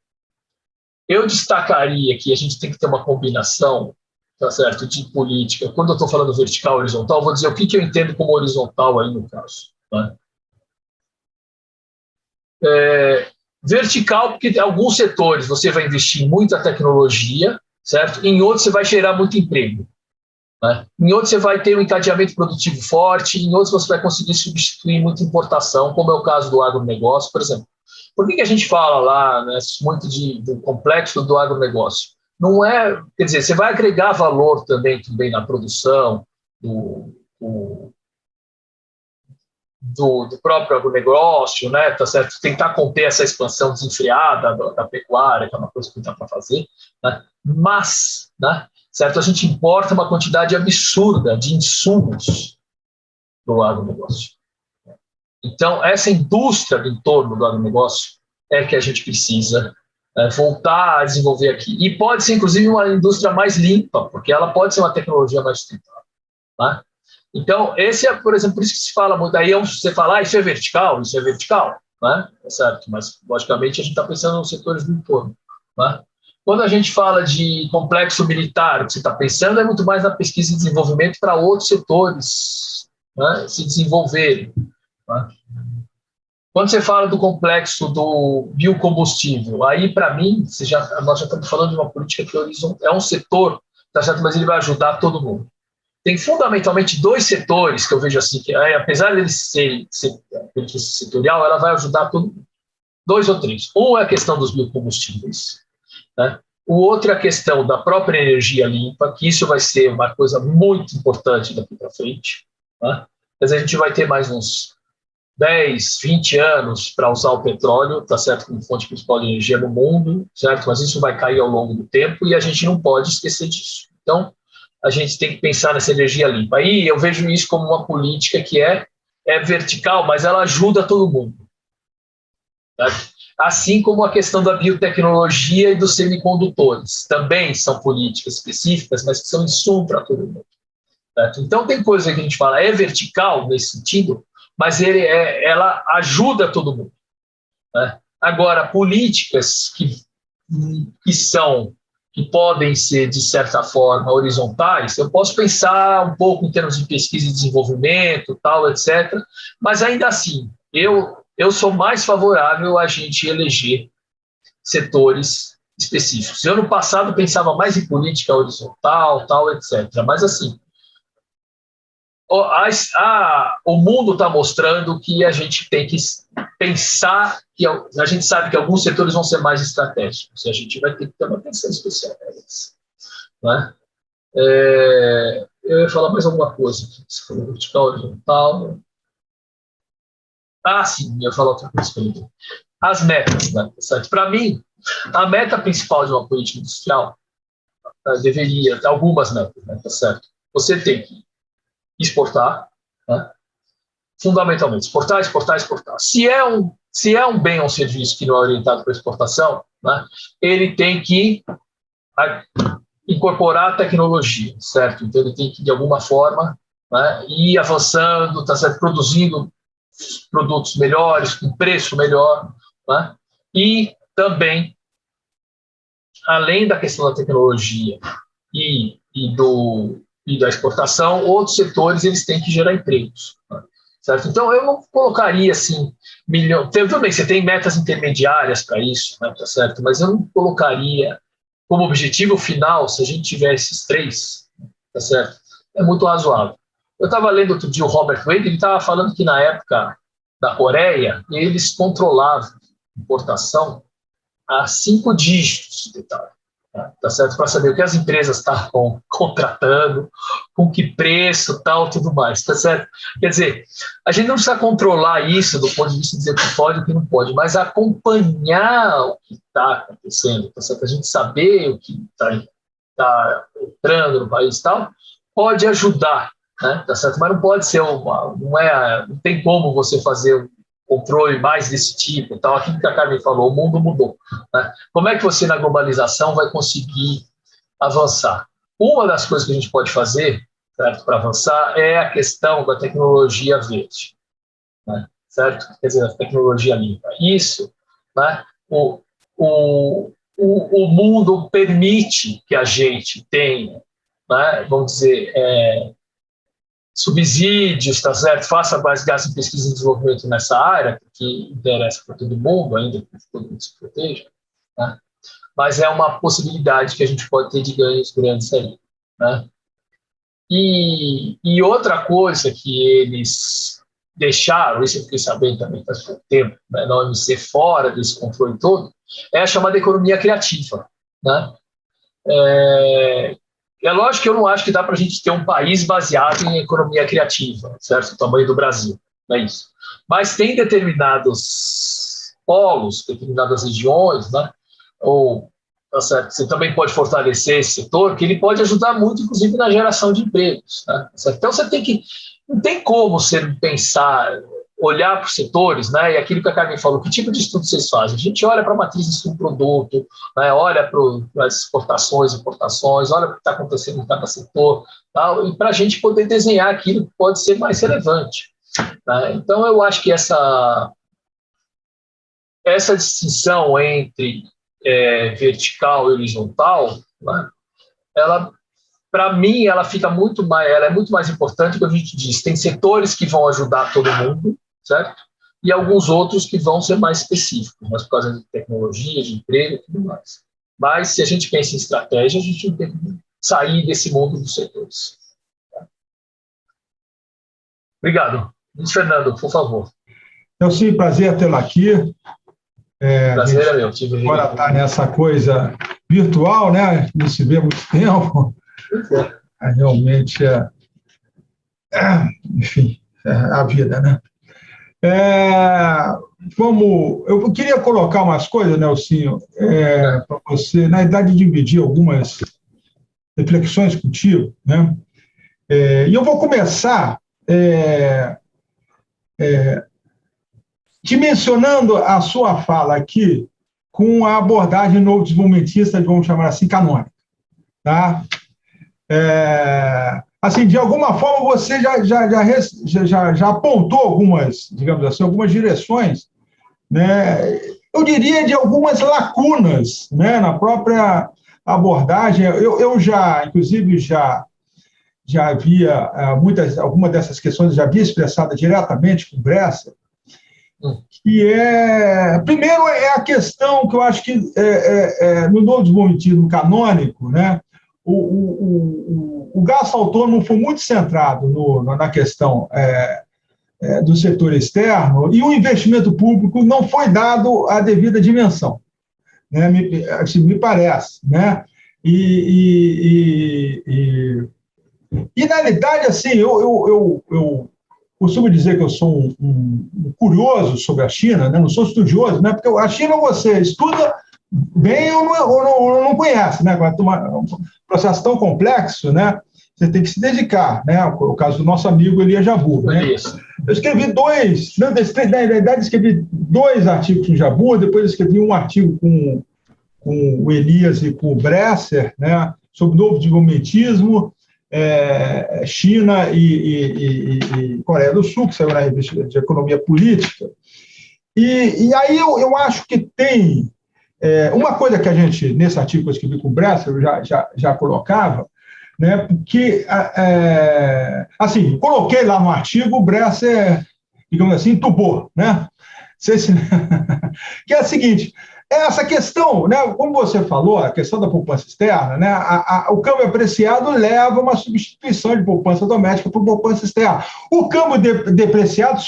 Eu destacaria que a gente tem que ter uma combinação, tá certo, de política. Quando eu estou falando vertical, horizontal, vou dizer o que eu entendo como horizontal aí no caso, né? Vertical, porque em alguns setores você vai investir em muita tecnologia, certo? Em outros você vai gerar muito emprego, né? Em outros você vai ter um encadeamento produtivo forte, em outros você vai conseguir substituir muita importação, como é o caso do agronegócio, por exemplo. Por que a gente fala lá, né, muito do complexo do agronegócio? Não é, quer dizer, você vai agregar valor também na produção do próprio agronegócio, né, tá certo? Tentar conter essa expansão desenfreada da pecuária, que é uma coisa que dá para fazer, né? Mas, né, certo? A gente importa uma quantidade absurda de insumos do agronegócio. Então, essa indústria do entorno do agronegócio é que a gente precisa voltar a desenvolver aqui. E pode ser, inclusive, uma indústria mais limpa, porque ela pode ser uma tecnologia mais sustentável, tá? Então, esse é, por exemplo, por isso que se fala muito, aí você fala, isso é vertical, né? É certo, mas, logicamente, a gente está pensando nos setores do entorno, né? Quando a gente fala de complexo militar, o que você está pensando é muito mais na pesquisa e desenvolvimento para outros setores, né, se desenvolverem, né? Quando você fala do complexo do biocombustível, aí, para mim, nós já estamos falando de uma política que é um setor, tá certo, mas ele vai ajudar todo mundo. Tem fundamentalmente dois setores que eu vejo assim, que apesar de ele ser política setorial, ela vai ajudar todo mundo. 2 ou 3. Um é a questão dos biocombustíveis, né? O outro é a questão da própria energia limpa, que isso vai ser uma coisa muito importante daqui para frente, né? Mas a gente vai ter mais uns 10, 20 anos para usar o petróleo, tá certo, como fonte principal de energia no mundo, certo? Mas isso vai cair ao longo do tempo e a gente não pode esquecer disso. Então, a gente tem que pensar nessa energia limpa. Aí eu vejo isso como uma política que é vertical, mas ela ajuda todo mundo, certo? Assim como a questão da biotecnologia e dos semicondutores. Também são políticas específicas, mas que são insumo para todo mundo, certo? Então, tem coisa que a gente fala, é vertical nesse sentido, mas ela ajuda todo mundo, né? Agora, políticas que podem ser, de certa forma, horizontais, eu posso pensar um pouco em termos de pesquisa e desenvolvimento, tal, etc., mas ainda assim, eu sou mais favorável a gente eleger setores específicos. Eu, no passado, pensava mais em política horizontal, tal, etc., mas assim, o mundo está mostrando que a gente tem que pensar, que a gente sabe que alguns setores vão ser mais estratégicos, e a gente vai ter que ter uma atenção especial neles, né? Eu ia falar mais alguma coisa. Você falou vertical, horizontal. Sim, eu ia falar outra coisa. As metas, né? Para mim, a meta principal de uma política industrial deveria ter algumas metas, né? Tá certo? você tem que exportar, né? Fundamentalmente, exportar. Se é um bem ou um serviço que não é orientado para exportação, né, ele tem que incorporar a tecnologia, certo? Então, ele tem que, de alguma forma, né, ir avançando, tá certo? Produzindo produtos melhores, com preço melhor, né? E também, além da questão da tecnologia e da exportação, outros setores eles têm que gerar empregos, né? Certo? Então, eu não colocaria assim, tudo bem, você tem metas intermediárias para isso, né, tá certo? Mas eu não colocaria como objetivo final, se a gente tiver esses 3, tá certo? É muito razoável. Eu estava lendo outro dia o Robert Wade, ele estava falando que na época da Coreia, eles controlavam a importação a 5 dígitos de detalhe. Tá certo? Para saber o que as empresas estavam contratando, com que preço, tal, tudo mais, tá certo? Quer dizer, a gente não precisa controlar isso do ponto de vista de dizer o que pode e o que não pode, mas acompanhar o que está acontecendo, tá certo? A gente saber o que está entrando no país e tal, pode ajudar, né? Tá certo? Mas não pode ser não tem como você fazer controle mais desse tipo, tal. Aquilo que a Carmen falou, o mundo mudou, né? Como é que você, na globalização, vai conseguir avançar? Uma das coisas que a gente pode fazer, certo, para avançar é a questão da tecnologia verde, né? Certo? Quer dizer, a tecnologia limpa. Isso, né? O mundo permite que a gente tenha, né, vamos dizer, subsídios, tá certo? Faça mais gasto em pesquisa e desenvolvimento nessa área, que interessa para todo mundo, ainda que todo mundo se proteja, né? Mas é uma possibilidade que a gente pode ter de ganhos grandes aí, né? E outra coisa que eles deixaram, isso eu fiquei sabendo também faz pouco tempo, né, na OMC, fora desse controle todo, é a chamada economia criativa, né? É lógico que eu não acho que dá para a gente ter um país baseado em economia criativa, certo? O tamanho do Brasil, não é isso. Mas tem determinados polos, determinadas regiões, né? Ou, tá certo? Você também pode fortalecer esse setor, que ele pode ajudar muito, inclusive, na geração de empregos, né? Certo? Então, não tem como você pensar, olhar para os setores, né? E aquilo que a Carmen falou, que tipo de estudo vocês fazem? A gente olha para a matriz de estudo produto, né? Olha para as exportações, importações, olha o que está acontecendo em cada setor, tal, e para a gente poder desenhar aquilo que pode ser mais relevante, né? Então, eu acho que essa distinção entre vertical e horizontal, né? Ela, para mim, ela é muito mais importante, quando a gente diz, tem setores que vão ajudar todo mundo, certo? E alguns outros que vão ser mais específicos, mas por causa de tecnologia, de emprego e tudo mais. Mas, se a gente pensa em estratégia, a gente não tem que sair desse mundo dos setores. Tá? Obrigado. Luiz Fernando, por favor. Sim, prazer tê-la aqui. Prazer é meu. Agora está nessa coisa virtual, né? Não se vê há muito tempo. Realmente enfim, a vida, né? Eu queria colocar umas coisas, Nelsinho, para você, na idade de dividir algumas reflexões contigo, né? E eu vou começar dimensionando a sua fala aqui com a abordagem novo desenvolvimentista, vamos chamar assim, canônica, tá? Assim, de alguma forma, você já apontou algumas, digamos assim, algumas direções, né? Eu diria de algumas lacunas, né, na própria abordagem. Eu já, inclusive, já havia algumas dessas questões, já havia expressado diretamente com o Bresser, que primeiro é a questão que eu acho que no novo desenvolvimentismo canônico, né, o gasto autônomo foi muito centrado na questão do setor externo, e o investimento público não foi dado a devida dimensão, né, me parece, né? E na realidade, assim, eu costumo dizer que eu sou um curioso sobre a China, né? Não sou estudioso, né? Porque a China você estuda bem ou não conhece, né? É um processo tão complexo, né? você tem que se dedicar, né? O caso do nosso amigo Elias Jabbour, né? Eu escrevi na verdade, escrevi 2 artigos com o Jabbour, depois eu escrevi um artigo com o Elias e com o Bresser, né? Sobre o novo desenvolvimentismo, China e Coreia do Sul, que saiu na revista de Economia Política. E aí eu acho que tem uma coisa que a gente, nesse artigo que eu escrevi com o Bresser, eu já colocava, né, porque, assim, coloquei lá no artigo, o Bresser, digamos assim, entubou, né? Que é a seguinte, essa questão, né, como você falou, a questão da poupança externa, né, o câmbio apreciado leva a uma substituição de poupança doméstica por poupança externa. O câmbio depreciado,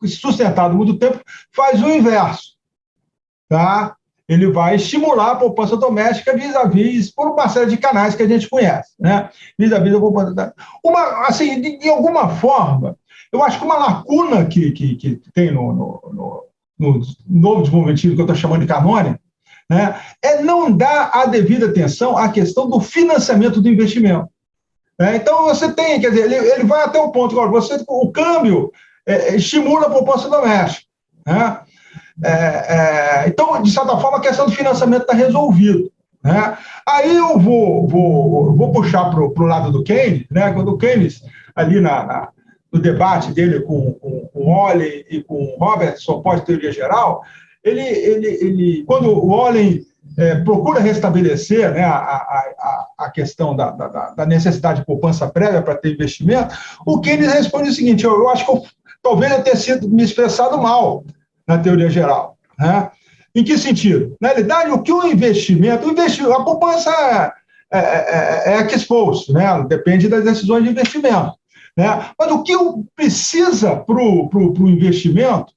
sustentado muito tempo, faz o inverso, tá? Ele vai estimular a poupança doméstica vis-à-vis por uma série de canais que a gente conhece, né? Vis-à-vis a poupança. Assim, de alguma forma, eu acho que uma lacuna que tem no novo desenvolvimentismo, que eu estou chamando de canônico, né, é não dar a devida atenção à questão do financiamento do investimento. Então, você tem, quer dizer, ele vai até o ponto, agora, o câmbio estimula a poupança doméstica, né? Então, de certa forma, a questão do financiamento está resolvida, né? Aí eu vou puxar para o lado do Keynes, né? Quando o Keynes, ali no debate dele com o Olin e com o Robertson, pós-teoria geral, quando o Olin procura restabelecer, né, a questão da necessidade de poupança prévia para ter investimento, o Keynes responde o seguinte: eu acho que talvez eu tenha sido me expressado mal na teoria geral, né? Em que sentido? Na realidade, o que o investimento, a poupança é exposto, né? Depende das decisões de investimento, né? Mas o que precisa para o investimento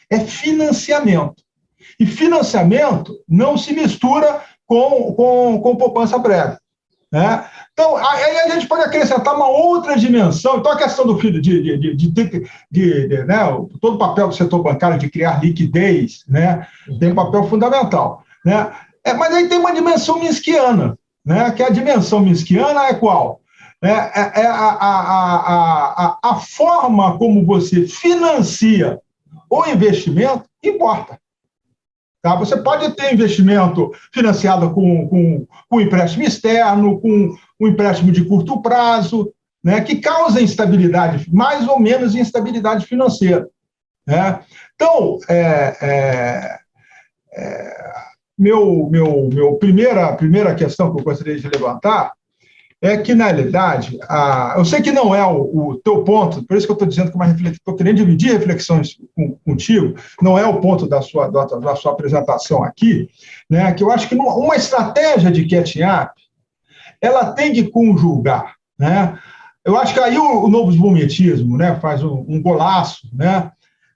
é financiamento. E financiamento não se mistura com poupança prévia, né? Então, aí a gente pode acrescentar uma outra dimensão. Então, a questão do filho né, todo o papel do setor bancário de criar liquidez, né, tem um papel fundamental, né? Mas aí tem uma dimensão minskiana, né, que a dimensão minskiana é qual? A forma como você financia o investimento importa. Tá? Você pode ter investimento financiado com empréstimo externo, com um empréstimo de curto prazo, né, que causa instabilidade, mais ou menos instabilidade financeira, né? Então, primeira questão que eu gostaria de levantar é que, na realidade, eu sei que não é o teu ponto, por isso que eu estou dizendo que estou querendo dividir reflexões contigo, não é o ponto da sua apresentação aqui, né, que eu acho que uma estratégia de catching up, ela tem que conjugar, né? Eu acho que aí o novo desenvolvimentismo, né, faz um golaço, né,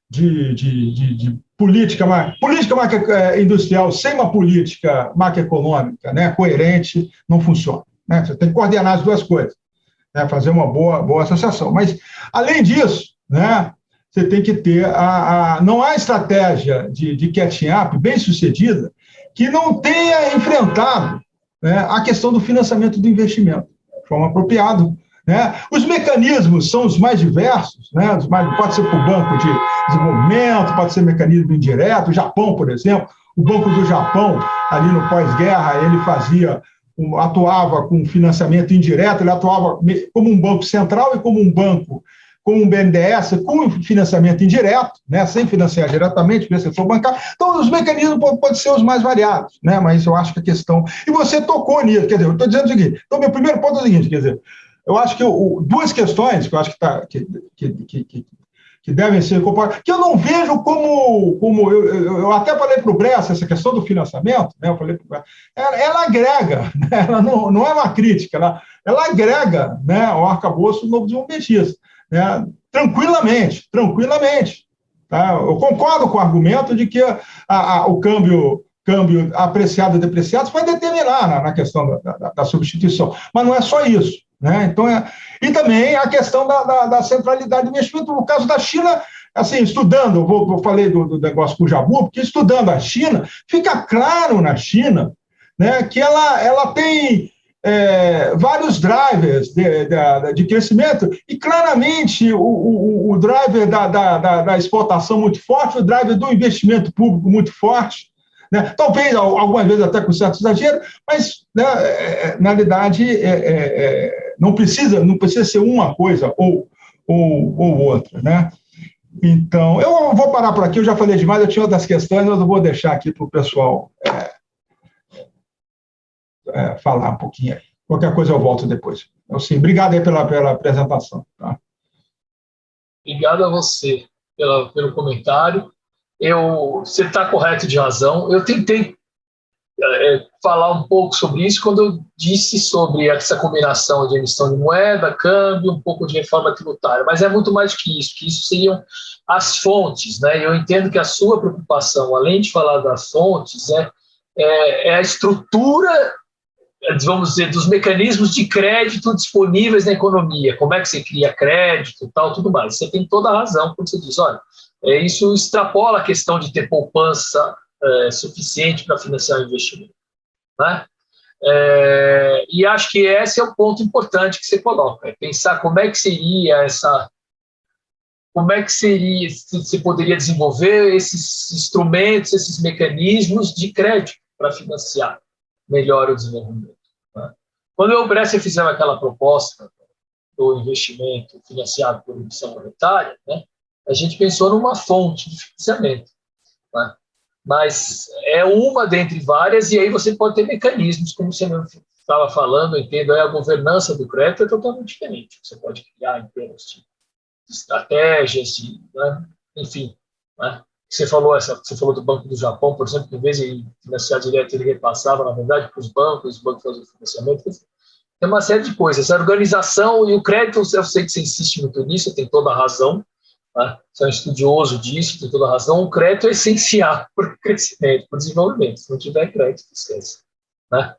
de política industrial sem uma política macroeconômica, né, coerente, não funciona. Né? Você tem que coordenar as duas coisas, né? Fazer uma boa associação. Mas, além disso, né, você tem que ter não há estratégia de catching up bem sucedida que não tenha enfrentado, né, a questão do financiamento do investimento de forma apropriada, né? Os mecanismos são os mais diversos, né? Pode ser por banco de desenvolvimento, pode ser mecanismo indireto. O Japão, por exemplo, o Banco do Japão, ali no pós-guerra, ele atuava com financiamento indireto, ele atuava como um banco central e como um BNDES, com financiamento indireto, né, sem financiar diretamente pelo setor bancário. Então, os mecanismos podem ser os mais variados, né, mas eu acho que a questão... E você tocou nisso, quer dizer, eu estou dizendo o seguinte, então, meu primeiro ponto é o seguinte, quer dizer, eu acho que duas questões que eu acho que devem ser incorporadas, que eu não vejo como eu até falei para o Bresser, essa questão do financiamento, né, eu falei pro ela agrega, né, ela não é uma crítica, ela agrega, né, ao arcabouço novo desenvolvimentista, né, tranquilamente, tá? Eu concordo com o argumento de que o câmbio apreciado e depreciado vai determinar na questão da substituição, mas não é só isso, né? Então, e também a questão da centralidade do investimento. No caso da China, assim, estudando, eu falei do negócio com o Jabbour, porque estudando a China, fica claro na China, né, que ela tem vários drivers de crescimento, e claramente o driver da exportação muito forte, o driver do investimento público muito forte, né? Talvez algumas vezes até com certo exagero, mas, né, na realidade não precisa ser uma coisa ou outra, né? Então, eu vou parar por aqui, eu já falei demais, eu tinha outras questões, mas eu vou deixar aqui para o pessoal falar um pouquinho aí. Qualquer coisa eu volto depois. Então, sim, obrigado aí pela apresentação. Tá? Obrigado a você pelo comentário. Você está correto de razão. Eu tentei falar um pouco sobre isso quando eu disse sobre essa combinação de emissão de moeda, câmbio, um pouco de reforma tributária, mas é muito mais que isso seriam as fontes, né? Eu entendo que a sua preocupação, além de falar das fontes, é a estrutura, vamos dizer, dos mecanismos de crédito disponíveis na economia, como é que você cria crédito e tal, tudo mais. Você tem toda a razão quando você diz, olha, isso extrapola a questão de ter poupança suficiente para financiar o investimento, né? E acho que esse é o ponto importante que você coloca, pensar como é que seria você poderia desenvolver esses instrumentos, esses mecanismos de crédito para financiar melhor o desenvolvimento, né? Quando eu e o Bresser fizemos aquela proposta do investimento financiado por emissão monetária, né, a gente pensou numa fonte de financiamento, né? Mas é uma dentre várias, e aí você pode ter mecanismos, como você estava falando, eu entendo, a governança do crédito é totalmente diferente. Você pode criar em termos de estratégias, né? Enfim, né? Você falou do Banco do Japão, por exemplo, que em vez de financiar direto, ele repassava, na verdade, para os bancos faziam financiamento. Tem uma série de coisas. A organização e o crédito, eu sei que você insiste muito nisso, tem toda a razão, né? Você é um estudioso disso, tem toda a razão. O crédito é essencial para o crescimento, para o desenvolvimento. Se não tiver crédito, esquece, né?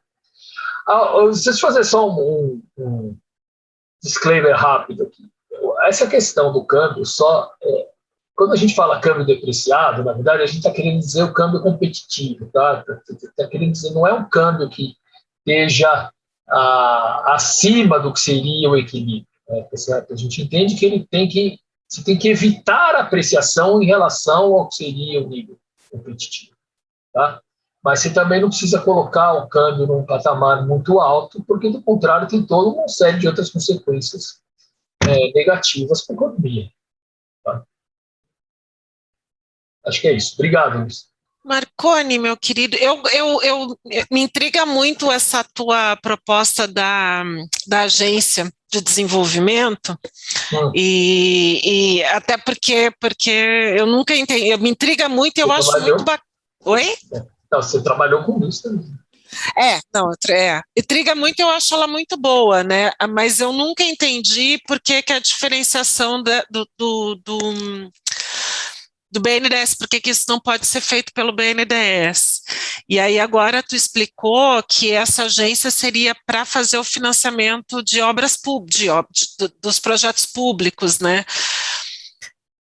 Deixa eu fazer só um disclaimer rápido aqui. Essa questão do câmbio, quando a gente fala câmbio depreciado, na verdade, a gente está querendo dizer o câmbio competitivo, tá? Está querendo dizer, não é um câmbio que esteja acima do que seria o equilíbrio, né? Certo? A gente entende que você tem que evitar a apreciação em relação ao que seria o nível competitivo, tá? Mas você também não precisa colocar o câmbio num patamar muito alto, porque, do contrário, tem toda uma série de outras consequências negativas para a economia. Tá? Acho que é isso. Obrigado, Luiz. Marconi, meu querido, me intriga muito essa tua proposta da agência de desenvolvimento, e até porque eu nunca entendi, me intriga muito e eu acho muito bacana. Oi? Não, você trabalhou com isso também. Intriga muito, eu acho ela muito boa, né? Mas eu nunca entendi por que a diferenciação do BNDES, por que isso não pode ser feito pelo BNDES. E aí agora tu explicou que essa agência seria para fazer o financiamento de obras públicas, dos projetos públicos, né?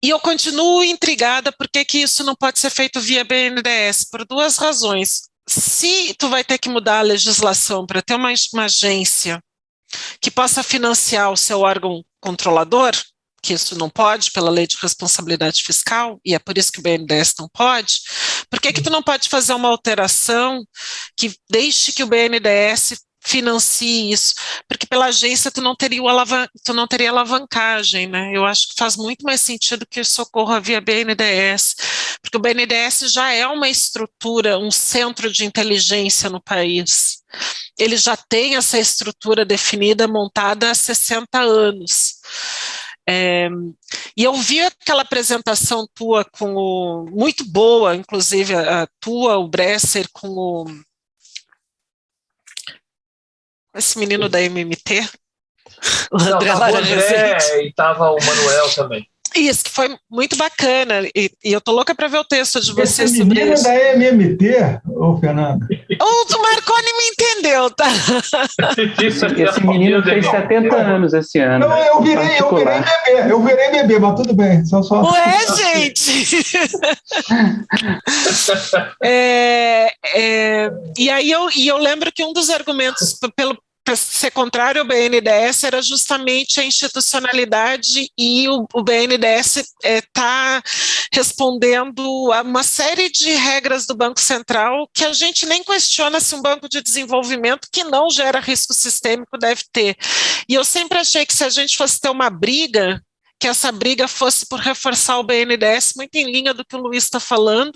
E eu continuo intrigada por que isso não pode ser feito via BNDES, por duas razões. Se tu vai ter que mudar a legislação para ter uma agência que possa financiar o seu órgão controlador, que isso não pode pela lei de responsabilidade fiscal, e é por isso que o BNDES não pode, por que tu não pode fazer uma alteração que deixe que o BNDES financie isso? Porque pela agência tu não teria alavancagem, né? Eu acho que faz muito mais sentido que isso ocorra via BNDES, porque o BNDES já é uma estrutura, um centro de inteligência no país. Ele já tem essa estrutura definida, montada há 60 anos. E eu vi aquela apresentação tua muito boa, inclusive a tua, o Bresser, com esse menino da MMT, o André Laranjazete. E estava o Manuel também. Isso, que foi muito bacana, e eu tô louca para ver o texto de vocês sobre isso. Esse menino da MMT, Fernanda? O Marconi me entendeu, tá? Esse menino fez 70 anos esse ano. Não, eu virei bebê, mas tudo bem. Só... Ué, gente! E aí eu lembro que um dos argumentos para ser contrário ao BNDES era justamente a institucionalidade, e o BNDES está respondendo a uma série de regras do Banco Central que a gente nem questiona se um banco de desenvolvimento que não gera risco sistêmico deve ter. E eu sempre achei que se a gente fosse ter uma briga, que essa briga fosse por reforçar o BNDES, muito em linha do que o Luiz está falando,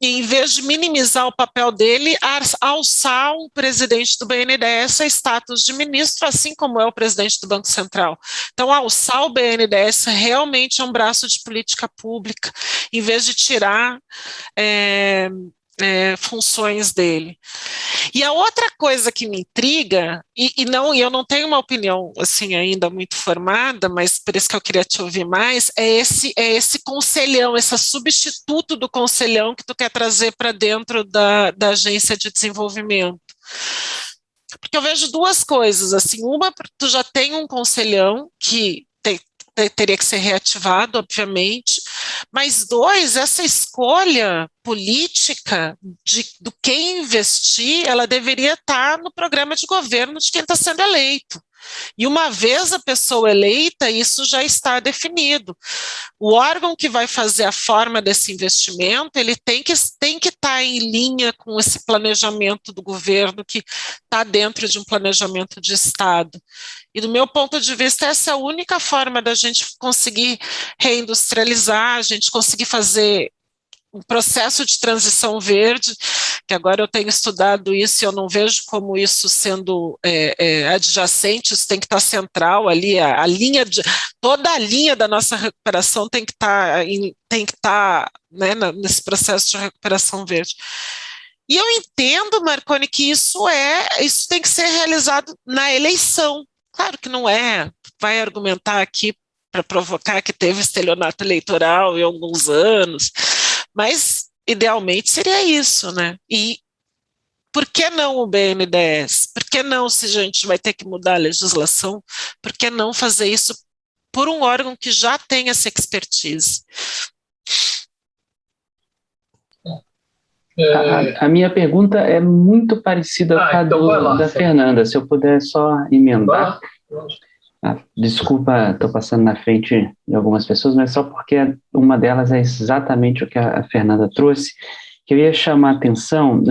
e em vez de minimizar o papel dele, alçar um presidente do BNDES a status de ministro, assim como é o presidente do Banco Central. Então, alçar o BNDES realmente é um braço de política pública, em vez de tirar funções dele. E a outra coisa que me intriga, e eu não tenho uma opinião assim ainda muito formada, mas por isso que eu queria te ouvir mais, é esse conselhão, esse substituto do conselhão que tu quer trazer para dentro da agência de desenvolvimento. Porque eu vejo duas coisas, assim, uma, tu já tem um conselhão que teria que ser reativado, obviamente, mas dois, essa escolha política do que investir, ela deveria estar no programa de governo de quem está sendo eleito. E uma vez a pessoa eleita, isso já está definido. O órgão que vai fazer a forma desse investimento, ele tem que estar em linha com esse planejamento do governo, que está dentro de um planejamento de Estado. E do meu ponto de vista, essa é a única forma da gente conseguir reindustrializar, a gente conseguir fazer um processo de transição verde, que agora eu tenho estudado isso e eu não vejo como isso sendo adjacente, isso tem que estar central ali, toda a linha da nossa recuperação tem que estar né, nesse processo de recuperação verde. E eu entendo, Marconi, que isso tem que ser realizado na eleição. Claro que não vai argumentar aqui para provocar que teve estelionato eleitoral em alguns anos, mas idealmente seria isso, né? E por que não o BNDES? Por que não, se a gente vai ter que mudar a legislação, por que não fazer isso por um órgão que já tem essa expertise? A minha pergunta é muito parecida com a da Fernanda, se eu puder só emendar. Desculpa, estou passando na frente de algumas pessoas, mas só porque uma delas é exatamente o que a Fernanda trouxe, que eu ia chamar a atenção,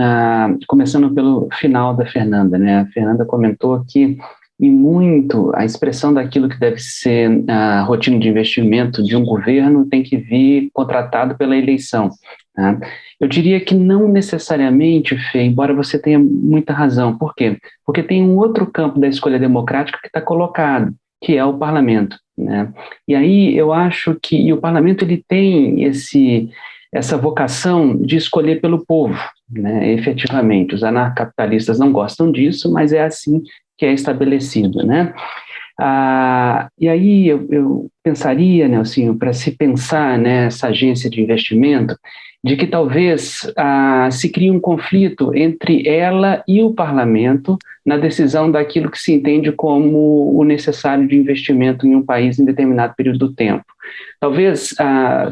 começando pelo final da Fernanda, né? A Fernanda comentou que, e muito, a expressão daquilo que deve ser a rotina de investimento de um governo tem que vir contratado pela eleição. Tá? Eu diria que não necessariamente, Fê, embora você tenha muita razão. Por quê? Porque tem um outro campo da escolha democrática que está colocado, que é o parlamento, né? E aí eu acho que o parlamento ele tem essa vocação de escolher pelo povo, né? Efetivamente, os anarcapitalistas não gostam disso, mas é assim que é estabelecido, né? E aí eu pensaria, Nelsinho, para se pensar nessa agência de investimento, de que talvez se crie um conflito entre ela e o parlamento na decisão daquilo que se entende como o necessário de investimento em um país em determinado período do tempo. Talvez,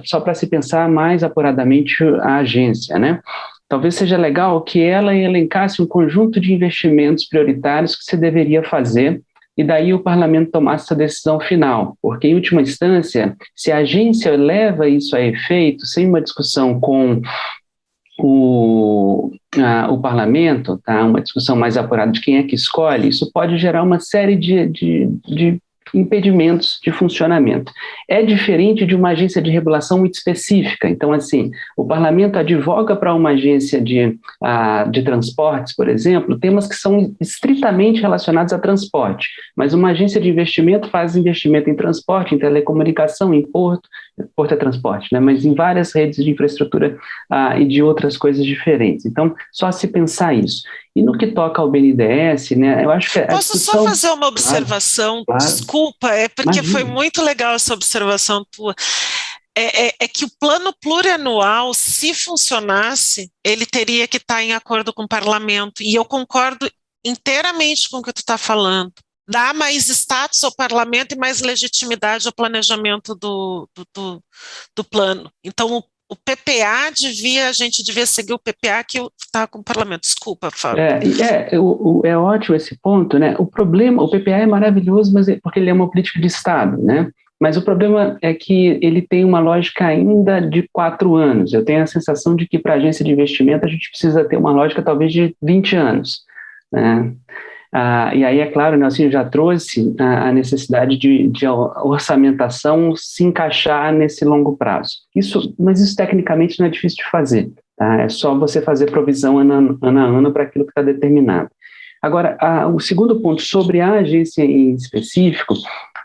só para se pensar mais apuradamente a agência, né? Talvez seja legal que ela elencasse um conjunto de investimentos prioritários que se deveria fazer e daí o parlamento tomasse essa decisão final, porque, em última instância, se a agência leva isso a efeito, sem uma discussão com o parlamento, tá? Uma discussão mais apurada de quem é que escolhe, isso pode gerar uma série de impedimentos de funcionamento. É diferente de uma agência de regulação muito específica. Então, assim, o parlamento advoga para uma agência de transportes, por exemplo, temas que são estritamente relacionados a transporte, mas uma agência de investimento faz investimento em transporte, em telecomunicação, em porto é transporte, né? Mas em várias redes de infraestrutura e de outras coisas diferentes. Então, só se pensar isso. E no que toca ao BNDES, né, eu acho que... Posso só fazer uma observação? Claro. Desculpa, porque Imagina. Foi muito legal essa observação tua. É que o plano plurianual, se funcionasse, ele teria que estar em acordo com o parlamento, e eu concordo inteiramente com o que tu está falando. Dá mais status ao parlamento e mais legitimidade ao planejamento do plano. Então, O PPA a gente devia seguir o PPA que está com o parlamento. Desculpa, Fábio. É ótimo esse ponto, né? O problema, o PPA é maravilhoso, mas porque ele é uma política de Estado, né? Mas o problema é que ele tem uma lógica ainda de 4 anos. Eu tenho a sensação de que para a agência de investimento a gente precisa ter uma lógica talvez de 20 anos, né? E aí, é claro, o Nelsinho já trouxe a necessidade de orçamentação se encaixar nesse longo prazo. Mas isso tecnicamente não é difícil de fazer, tá? É só você fazer provisão ano a ano para aquilo que está determinado. Agora, o segundo ponto sobre a agência em específico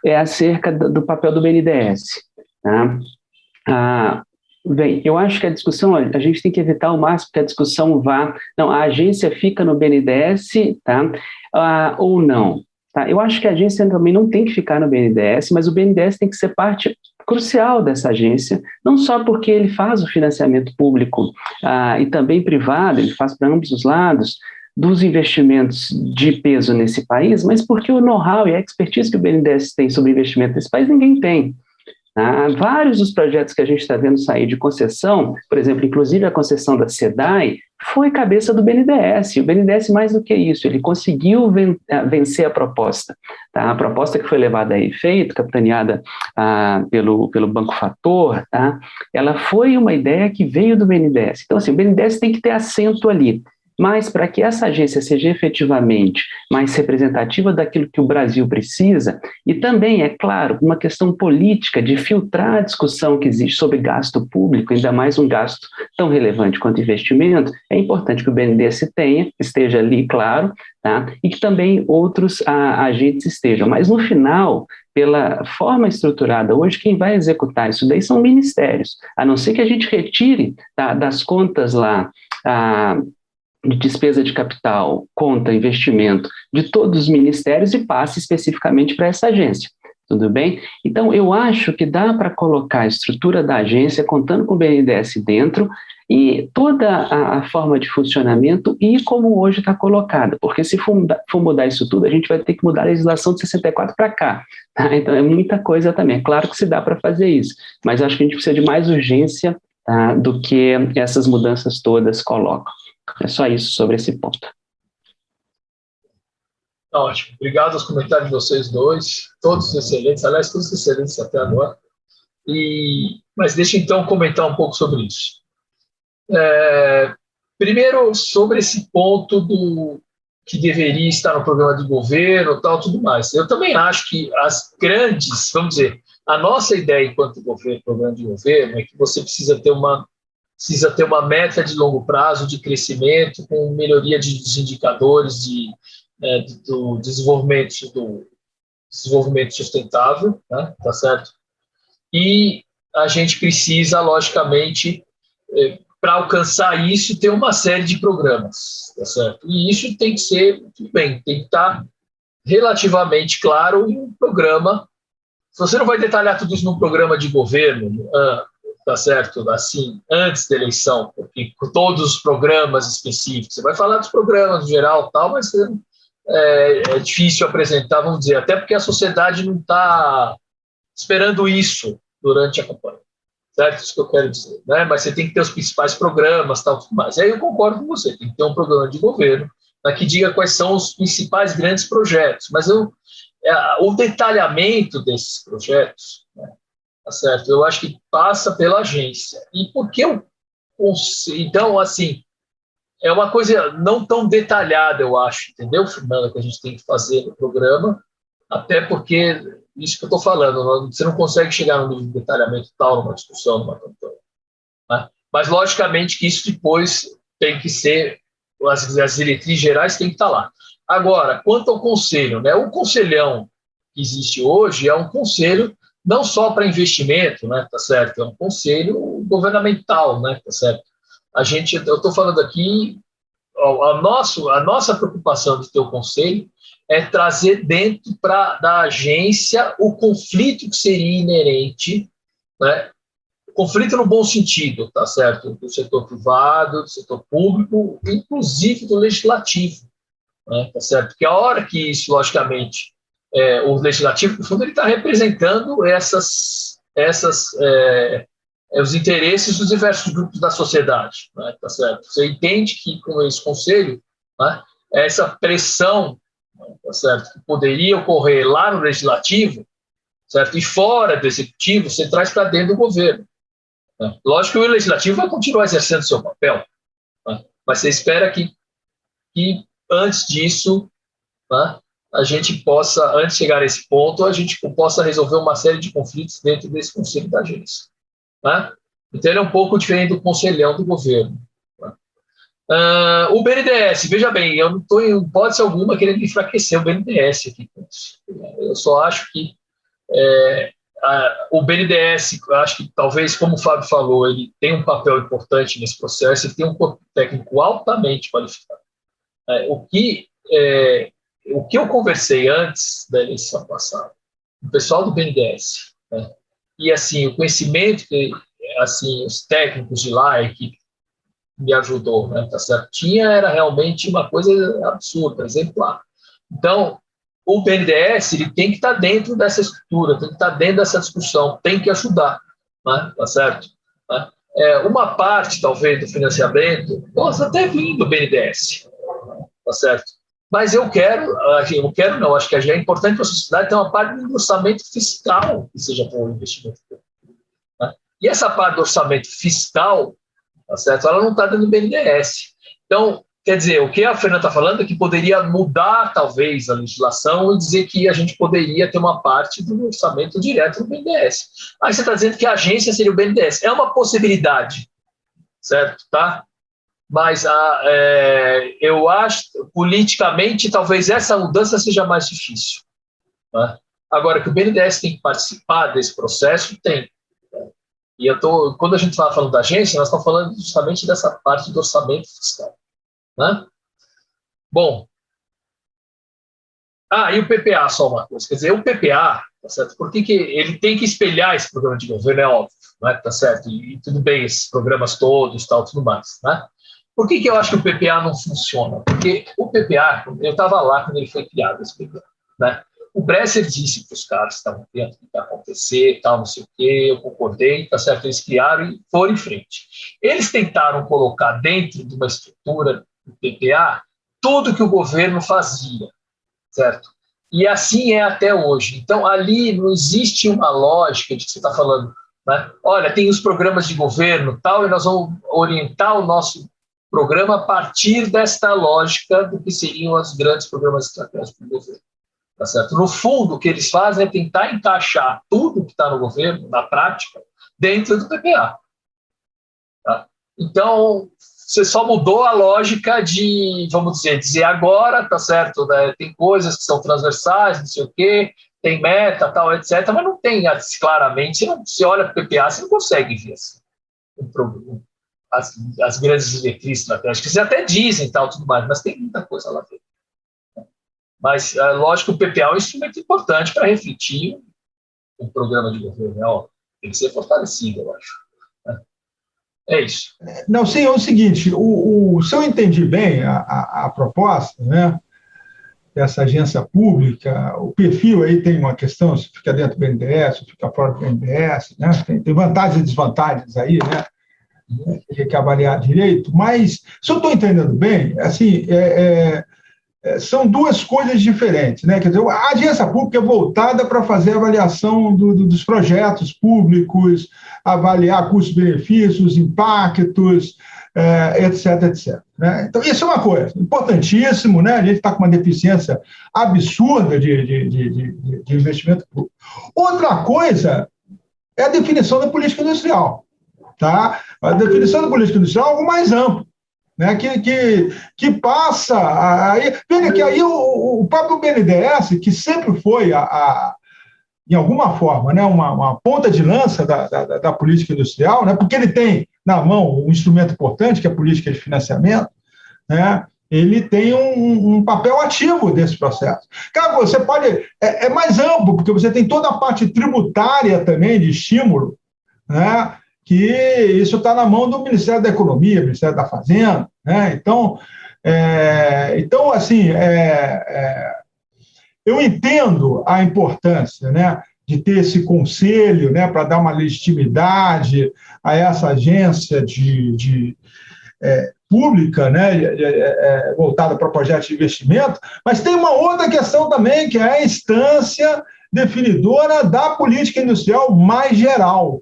é acerca do papel do BNDES, tá? Bem, eu acho que a discussão, a gente tem que evitar ao máximo que a discussão vá, não, a agência fica no BNDES, tá? Ou não, tá? Eu acho que a agência também não tem que ficar no BNDES, mas o BNDES tem que ser parte crucial dessa agência, não só porque ele faz o financiamento público e também privado, ele faz para ambos os lados, dos investimentos de peso nesse país, mas porque o know-how e a expertise que o BNDES tem sobre investimento nesse país, ninguém tem. Vários dos projetos que a gente está vendo sair de concessão, por exemplo, inclusive a concessão da SEDAI, foi cabeça do BNDES. O BNDES, mais do que isso, ele conseguiu vencer a proposta. Tá? A proposta que foi levada a efeito, capitaneada pelo Banco Fator, tá? Ela foi uma ideia que veio do BNDES. Então, assim, o BNDES tem que ter assento ali. Mas para que essa agência seja efetivamente mais representativa daquilo que o Brasil precisa, e também, é claro, uma questão política de filtrar a discussão que existe sobre gasto público, ainda mais um gasto tão relevante quanto investimento, é importante que o BNDES esteja ali, claro, tá? E que também outros agentes estejam. Mas no final, pela forma estruturada hoje, quem vai executar isso daí são ministérios, a não ser que a gente retire das contas lá de despesa de capital, conta, investimento de todos os ministérios e passe especificamente para essa agência. Tudo bem? Então, eu acho que dá para colocar a estrutura da agência contando com o BNDES dentro e toda a forma de funcionamento e como hoje está colocada, porque se for mudar isso tudo, a gente vai ter que mudar a legislação de 64 para cá. Tá? Então, é muita coisa também. É claro que se dá para fazer isso, mas acho que a gente precisa de mais urgência do que essas mudanças todas colocam. É só isso sobre esse ponto. Ótimo. Obrigado aos comentários de vocês dois, todos excelentes, aliás, todos excelentes até agora. Mas deixa então comentar um pouco sobre isso. Primeiro, sobre esse ponto que deveria estar no programa de governo, tal, tudo mais. Eu também acho que as grandes, vamos dizer, a nossa ideia enquanto programa de governo é que você precisa ter uma meta de longo prazo de crescimento com melhoria dos indicadores do desenvolvimento sustentável, né? Tá certo? E a gente precisa, logicamente, para alcançar isso, ter uma série de programas, tá certo? E isso tem que ser, tudo bem, tem que estar relativamente claro em um programa. Se você não vai detalhar tudo isso num programa de governo, tá certo? Assim, antes da eleição, porque com todos os programas específicos, você vai falar dos programas no geral, tal, mas é difícil apresentar, vamos dizer, até porque a sociedade não está esperando isso durante a campanha, certo? Isso que eu quero dizer, né? Mas você tem que ter os principais programas, tal, tudo mais. E aí eu concordo com você, tem que ter um programa de governo que diga quais são os principais grandes projetos, mas o detalhamento desses projetos, né? Tá certo? Eu acho que passa pela agência. E por que então, assim, é uma coisa não tão detalhada, eu acho, entendeu, Fernanda, que a gente tem que fazer no programa, até porque, isso que eu estou falando, você não consegue chegar no nível de detalhamento tal numa discussão, numa campanha. Né? Mas, logicamente, que isso depois tem que ser, as diretrizes gerais têm que estar lá. Agora, quanto ao conselho, né? O conselhão que existe hoje é um conselho não só para investimento, né, tá certo? É um conselho governamental, né, tá certo? Eu estou falando aqui, a nossa preocupação de ter o conselho é trazer dentro da agência o conflito que seria inerente, né? Conflito no bom sentido, tá certo? Do setor privado, do setor público, inclusive do legislativo, né, tá certo? Porque a hora que isso, logicamente, o legislativo, no fundo, ele está representando essas os interesses dos diversos grupos da sociedade, né, tá certo? Você entende que com esse conselho, né, essa pressão, tá certo, que poderia ocorrer lá no legislativo, certo, e fora do executivo, você traz para dentro do governo. Né? Lógico que o legislativo vai continuar exercendo seu papel, né, mas você espera que antes disso, né, a gente possa, antes de chegar a esse ponto, a gente possa resolver uma série de conflitos dentro desse conselho da agência. Né? Então, ele é um pouco diferente do conselhão do governo. Né? O BNDES, veja bem, eu não estou em hipótese alguma querendo enfraquecer o BNDES aqui. Eu só acho que o BNDES, acho que talvez, como o Fábio falou, ele tem um papel importante nesse processo, ele tem um corpo técnico altamente qualificado. O que eu conversei antes da eleição passada, o pessoal do BNDES, né, e assim, o conhecimento que assim, os técnicos de lá, a equipe me ajudou, né, tá certo? Era realmente uma coisa absurda, exemplar. Então, o BNDES ele tem que estar dentro dessa estrutura, tem que estar dentro dessa discussão, tem que ajudar, né, tá certo? Né? Uma parte, talvez, do financiamento possa até vir do BNDES, tá certo? Mas eu não, acho que é importante para a sociedade ter uma parte do orçamento fiscal que seja para o investimento público. Né? E essa parte do orçamento fiscal, tá certo? Ela não está dentro do BNDES. Então, quer dizer, o que a Fernanda está falando é que poderia mudar, talvez, a legislação e dizer que a gente poderia ter uma parte do orçamento direto do BNDES. Aí você está dizendo que a agência seria o BNDES. É uma possibilidade, certo? Tá? Mas eu acho, politicamente, talvez essa mudança seja mais difícil. Né? Agora, que o BNDES tem que participar desse processo, tem. Né? E quando a gente estava falando da agência, nós estamos falando justamente dessa parte do orçamento fiscal. Né? Bom, e o PPA, só uma coisa. Quer dizer, o PPA, tá certo? Por que ele tem que espelhar esse programa de governo? É óbvio, né? Tá certo? E tudo bem, esses programas todos, tal, tudo mais, né? Por que eu acho que o PPA não funciona? Porque o PPA, eu estava lá quando ele foi criado, esse PPA, né? O Bresser disse para os caras que estavam dentro do que ia acontecer, tal, não sei o quê, eu concordei, tá certo? Eles criaram e foram em frente. Eles tentaram colocar dentro de uma estrutura do PPA tudo que o governo fazia, certo? E assim é até hoje. Então, ali não existe uma lógica de que você está falando, né? Olha, tem os programas de governo, tal, e nós vamos orientar o nosso programa a partir desta lógica do que seriam os grandes programas estratégicos do governo. Tá certo? No fundo, o que eles fazem é tentar encaixar tudo que está no governo, na prática, dentro do PPA. Tá? Então, você só mudou a lógica de, vamos dizer agora, tá certo? Né? Tem coisas que são transversais, não sei o quê, tem meta, tal, etc., mas não tem claramente, você olha para o PPA, você não consegue ver assim, as grandes diretrizes estratégicas, eles até dizem tal, tudo mais, mas tem muita coisa lá dentro. Mas, lógico, que o PPA é um instrumento importante para refletir o programa de governo, né? Tem que ser fortalecido, eu acho. Né? É isso. Não, sim, é o seguinte, se eu entendi bem a proposta, né, dessa agência pública, o perfil aí tem uma questão, se fica dentro do BNDES, se fica fora do BNDES, né, tem vantagens e desvantagens aí, né, tem que avaliar direito, mas, se eu estou entendendo bem, assim, são duas coisas diferentes, né? Quer dizer, a agência pública é voltada para fazer a avaliação dos projetos públicos, avaliar custos-benefícios, impactos, etc, etc. Né? Então, isso é uma coisa importantíssimo, né? A gente está com uma deficiência absurda de investimento público. Outra coisa é a definição da política industrial. Tá? A definição da política industrial é algo mais amplo. Né, que passa veja que aí o próprio BNDES, que sempre foi em alguma forma, né, uma ponta de lança da política industrial, né, porque ele tem na mão um instrumento importante, que é a política de financiamento, né, ele tem um papel ativo desse processo. Cara, você pode... É mais amplo, porque você tem toda a parte tributária também, de estímulo, né, que isso está na mão do Ministério da Economia, Ministério da Fazenda, né? Então, assim, eu entendo a importância, né, de ter esse conselho, né, para dar uma legitimidade a essa agência pública, né, voltada para projetos de investimento, mas tem uma outra questão também, que é a instância definidora da política industrial mais geral.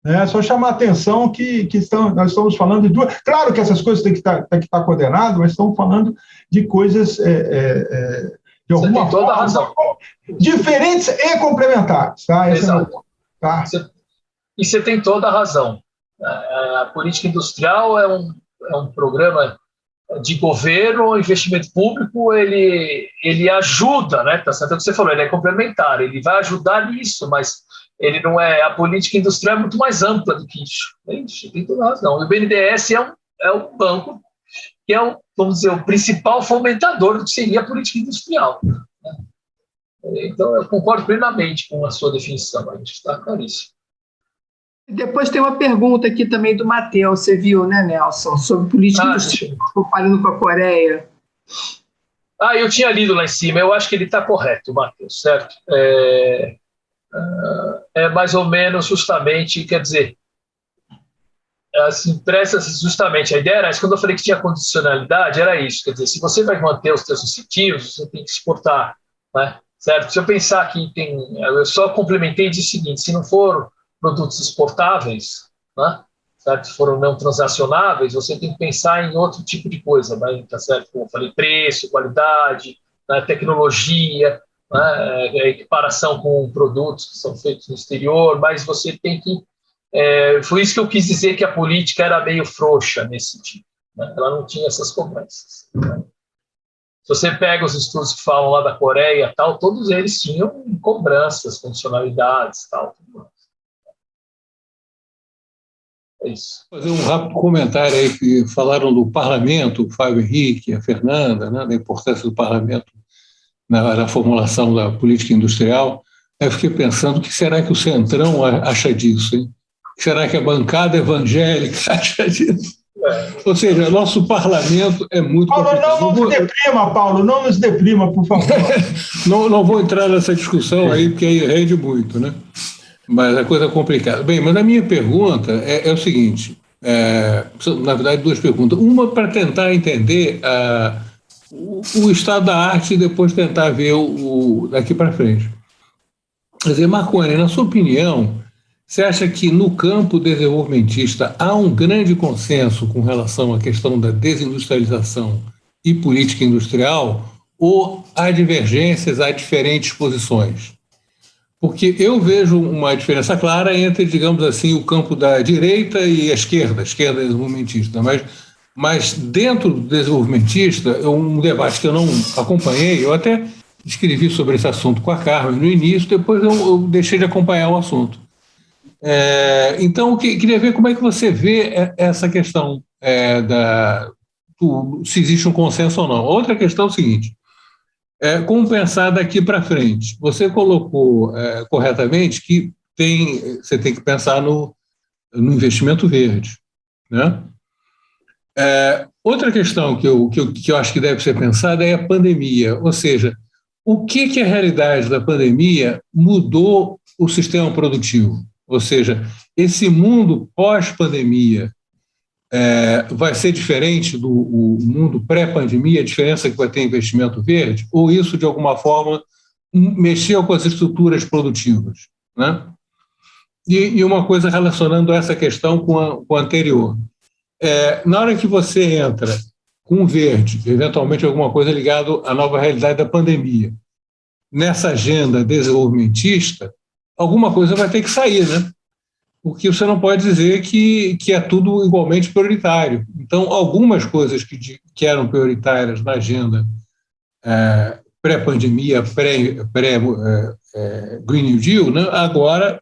É só chamar a atenção que nós estamos falando de duas... Claro que essas coisas têm que estar coordenadas, mas estamos falando de coisas, de alguma toda forma, razão. Diferentes e complementares. Tá? Exato. Tá? E você tem toda a razão. A política industrial é um programa de governo, o investimento público, ele ajuda, né? Tá certo o que você falou, ele é complementar, ele vai ajudar nisso, mas ele não é... A política industrial é muito mais ampla do que isso. Tem toda a razão. E o BNDES é um banco que é, vamos dizer, o principal fomentador do que seria a política industrial. Né? Então, eu concordo plenamente com a sua definição, a gente está claríssimo. Depois tem uma pergunta aqui também do Matheus, você viu, né, Nelson, sobre política industrial, comparando com a Coreia. Eu tinha lido lá em cima, eu acho que ele está correto, Matheus, certo? É mais ou menos justamente, quer dizer, as empresas, justamente, a ideia era isso, quando eu falei que tinha condicionalidade, era isso, quer dizer, se você vai manter os seus incentivos, você tem que exportar, né? Certo? Se eu pensar que eu só complementei e disse o seguinte, se não for produtos exportáveis, né, certo? Se foram não transacionáveis, você tem que pensar em outro tipo de coisa, né, tá certo? Como eu falei, preço, qualidade, né, tecnologia, né, equiparação com produtos que são feitos no exterior, mas você tem que... foi isso que eu quis dizer, que a política era meio frouxa nesse sentido, né? Ela não tinha essas cobranças. Né? Se você pega os estudos que falam lá da Coreia, tal, todos eles tinham cobranças, condicionalidades, tal. É isso. Vou fazer um rápido comentário aí, que falaram do parlamento, o Fábio Henrique, a Fernanda, né, da importância do parlamento na formulação da política industrial. Eu fiquei pensando, o que será que o Centrão acha disso, hein? O que será que a bancada evangélica acha disso? Ou seja, nosso parlamento é muito complicado. Não nos deprima, Paulo, não nos deprima, por favor. não vou entrar nessa discussão aí, porque aí rende muito, né? Mas a coisa é complicada. Bem, mas a minha pergunta é o seguinte, na verdade, duas perguntas. Uma para tentar entender o estado da arte e depois tentar ver o daqui para frente. Quer dizer, Marconi, na sua opinião, você acha que no campo desenvolvimentista há um grande consenso com relação à questão da desindustrialização e política industrial, ou há divergências, há diferentes posições? Porque eu vejo uma diferença clara entre, digamos assim, o campo da direita e a esquerda desenvolvimentista, mas dentro do desenvolvimentista, um debate que eu não acompanhei, eu até escrevi sobre esse assunto com a Carmen no início, depois eu deixei de acompanhar o assunto. Então, eu queria ver como é que você vê essa questão se existe um consenso ou não. Outra questão é o seguinte, como pensar daqui para frente? Você colocou corretamente que você tem que pensar no investimento verde, né? Outra questão que eu acho que deve ser pensada é a pandemia, ou seja, o que a realidade da pandemia mudou o sistema produtivo? Ou seja, esse mundo pós-pandemia vai ser diferente do mundo pré-pandemia, a diferença que vai ter investimento verde, ou isso, de alguma forma, mexeu com as estruturas produtivas, né? E uma coisa relacionando essa questão com a anterior. Na hora que você entra com verde, eventualmente alguma coisa ligada à nova realidade da pandemia, nessa agenda desenvolvimentista, alguma coisa vai ter que sair, né? Porque você não pode dizer que é tudo igualmente prioritário. Então, algumas coisas que eram prioritárias na agenda pré-pandemia, pré-Green New Deal, né, agora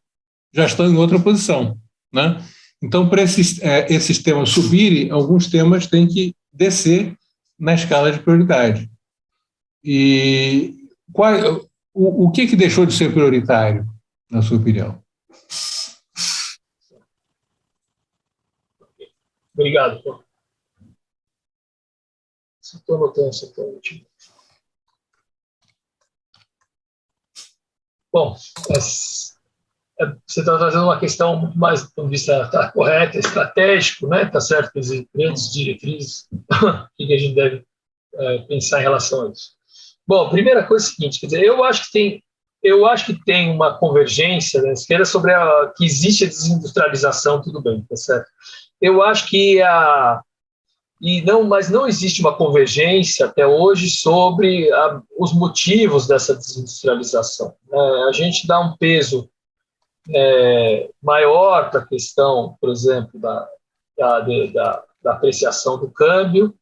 já estão em outra posição, né? Então, para esses temas subirem, alguns temas têm que descer na escala de prioridade. E o que deixou de ser prioritário, na sua opinião? Obrigado. Estou anotando essa última. Bom, você está trazendo uma questão muito mais do ponto de vista correto, estratégico, né? Tá certo? Quer dizer, grandes diretrizes, o que a gente deve pensar em relação a isso. Bom, primeira coisa é a seguinte, quer dizer, eu acho que tem uma convergência na esquerda sobre que existe a desindustrialização, tudo bem, tá certo? Eu acho que mas não existe uma convergência até hoje sobre os motivos dessa desindustrialização. A gente dá um peso maior para a questão, por exemplo, da apreciação do câmbio,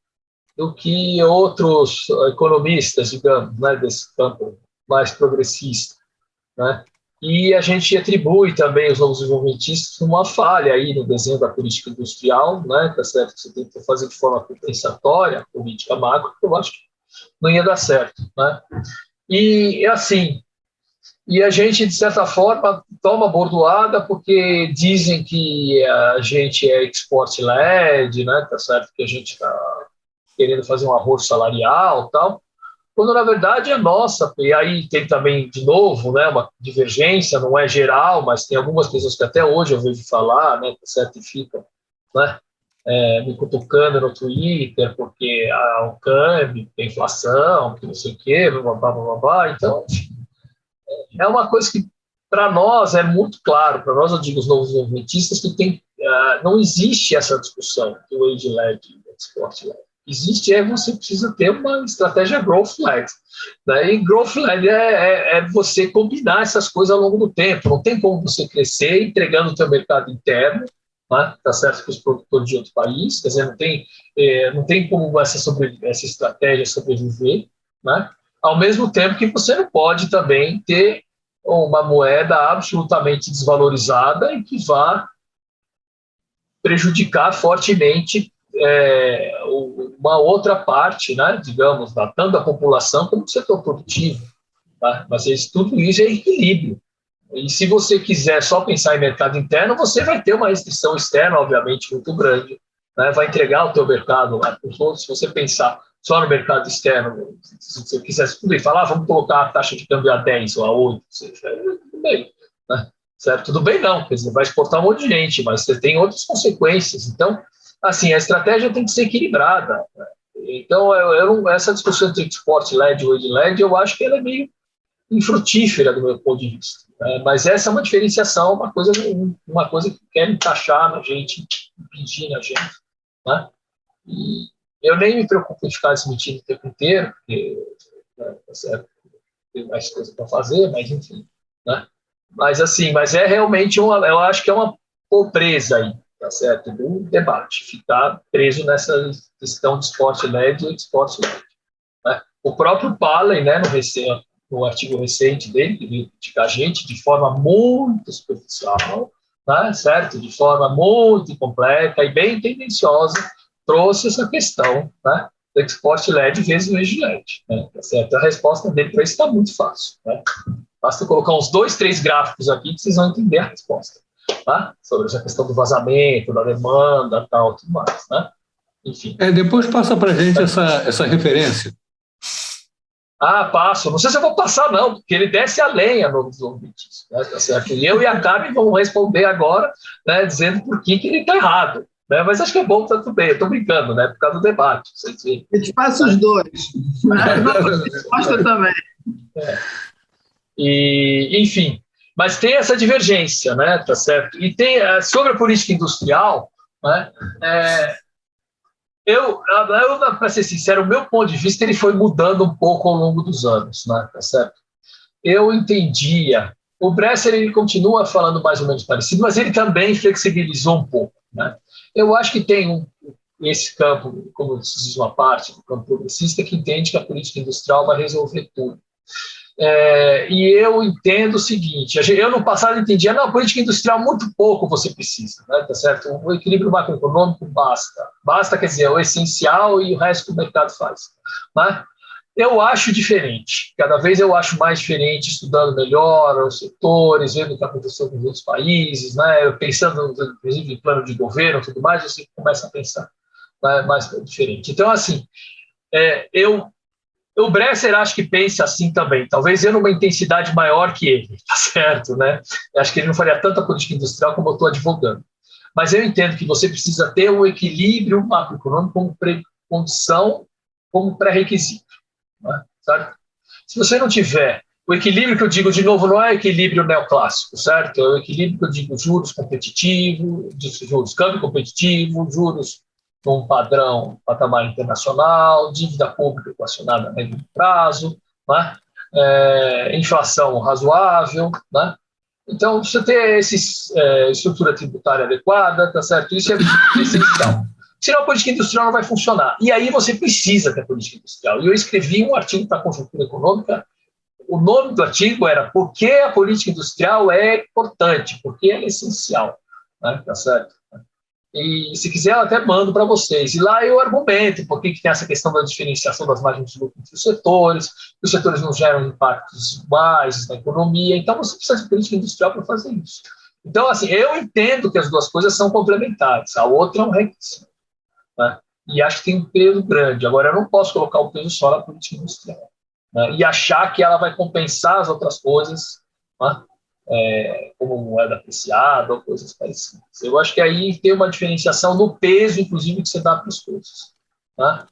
do que outros economistas, digamos, né, desse campo mais progressista, né? E a gente atribui também os novos desenvolvimentistas uma falha aí no desenho da política industrial, né? Tá certo? Você tem que fazer de forma compensatória a política macro, que eu acho que não ia dar certo, né? E assim, e a gente, de certa forma, toma bordoada porque dizem que a gente é export-led, né? Tá certo? Que a gente está querendo fazer um arroz salarial e tal, quando na verdade é nossa, e aí tem também, de novo, né, uma divergência, não é geral, mas tem algumas pessoas que até hoje eu vejo falar, né, que certificam, né, me cutucando no Twitter, porque o câmbio, a inflação, que não sei o quê, blá, blá, blá, blá. Então, é uma coisa que, para nós, é muito claro, para nós, eu digo, os novos desenvolvimentistas, que não existe essa discussão do age-led e export-led. Existe, você precisa ter uma estratégia growth-led. Né? E growth-led é você combinar essas coisas ao longo do tempo. Não tem como você crescer entregando o teu mercado interno, né? Tá certo, que os produtores de outro país, quer dizer, não tem como essa estratégia sobreviver, né? Ao mesmo tempo que você não pode também ter uma moeda absolutamente desvalorizada e que vá prejudicar fortemente uma outra parte, né, digamos, tanto da população como do setor produtivo. Tá? Mas tudo isso é equilíbrio. E se você quiser só pensar em mercado interno, você vai ter uma restrição externa, obviamente, muito grande. Né? Vai entregar o teu mercado lá para os outros. Se você pensar só no mercado externo, se você quisesse tudo e falar, vamos colocar a taxa de câmbio a 10 ou a 8, tudo bem. Né? Certo? Tudo bem não, quer dizer, vai exportar um monte de gente, mas você tem outras consequências. Então, assim, a estratégia tem que ser equilibrada. Né? Então, essa discussão entre export-led e wage-led, eu acho que ela é meio infrutífera do meu ponto de vista. Né? Mas essa é uma diferenciação, uma coisa que querem taxar na gente, impedir na gente. Né? E eu nem me preocupo em ficar desmentindo o tempo inteiro, porque tá certo, tem mais coisa para fazer, mas enfim. Né? Mas assim, é realmente eu acho que é uma pobreza aí. Tá certo? Do debate, ficar preso nessa questão de export-led e export-led. Né? O próprio Palen, né, no artigo recente dele, que veio criticar a gente de forma muito superficial, né, certo? De forma muito completa e bem tendenciosa, trouxe essa questão, né, do export-led vezes o age-led. Né, tá certo? A resposta dele para isso está muito fácil. Né? Basta colocar uns 2, 3 gráficos aqui que vocês vão entender a resposta. Tá? Sobre essa questão do vazamento, da demanda, tal, tudo mais, né? Enfim. Depois passa para a gente essa referência. Passo. Não sei se eu vou passar, não, porque ele desce a lenha no desenvolvimento. Né? Tá certo? E eu e a Carmen vamos responder agora, né, dizendo por que ele está errado. Né? Mas acho que é bom, tá tudo bem. Eu estou brincando, né? Por causa do debate. A gente passa os dois. Resposta também. E, enfim. Mas tem essa divergência, né, tá certo? E tem sobre a política industrial, né? Para ser sincero, o meu ponto de vista ele foi mudando um pouco ao longo dos anos, né, tá certo? Eu entendia. O Bresser ele continua falando mais ou menos parecido, mas ele também flexibilizou um pouco, né? Eu acho que tem esse campo, como se diz, uma parte do campo progressista que entende que a política industrial vai resolver tudo. E eu entendo o seguinte, eu no passado entendia, não, a política industrial muito pouco você precisa, né, tá certo? O equilíbrio macroeconômico basta, quer dizer, é o essencial e o resto o mercado faz. Né? Eu acho diferente, cada vez eu acho mais diferente, estudando melhor os setores, vendo o que aconteceu com os outros países, né, pensando, inclusive, em plano de governo e tudo mais, você começa a pensar, né, mais diferente. Então, assim, eu O Bresser acho que pensa assim também, talvez eu numa intensidade maior que ele, tá certo, né? Eu acho que ele não faria tanta política industrial como eu estou advogando. Mas eu entendo que você precisa ter um equilíbrio macroeconômico como condição, como pré-requisito, né? Certo? Se você não tiver o equilíbrio que eu digo, de novo, não é equilíbrio neoclássico, certo? É o equilíbrio que eu digo, juros competitivos, juros câmbio competitivo, juros num patamar internacional, dívida pública equacionada a médio prazo, né? Inflação razoável, né? Então, você ter essa estrutura tributária adequada, tá certo? Isso é essencial. Senão a política industrial não vai funcionar. E aí você precisa ter política industrial. E eu escrevi um artigo para a Conjuntura Econômica. O nome do artigo era Por que a política industrial é importante, por que ela é essencial, né? Tá certo? E se quiser, eu até mando para vocês. E lá eu argumento por que tem essa questão da diferenciação das margens de lucro entre os setores não geram impactos iguais na economia, então você precisa de política industrial para fazer isso. Então, assim, eu entendo que as duas coisas são complementares, a outra é um requisito, né? E acho que tem um peso grande. Agora, eu não posso colocar o peso só na política industrial, né? E achar que ela vai compensar as outras coisas, né? Como moeda apreciada ou coisas parecidas. Eu acho que aí tem uma diferenciação no peso, inclusive, que você dá para as coisas, tá?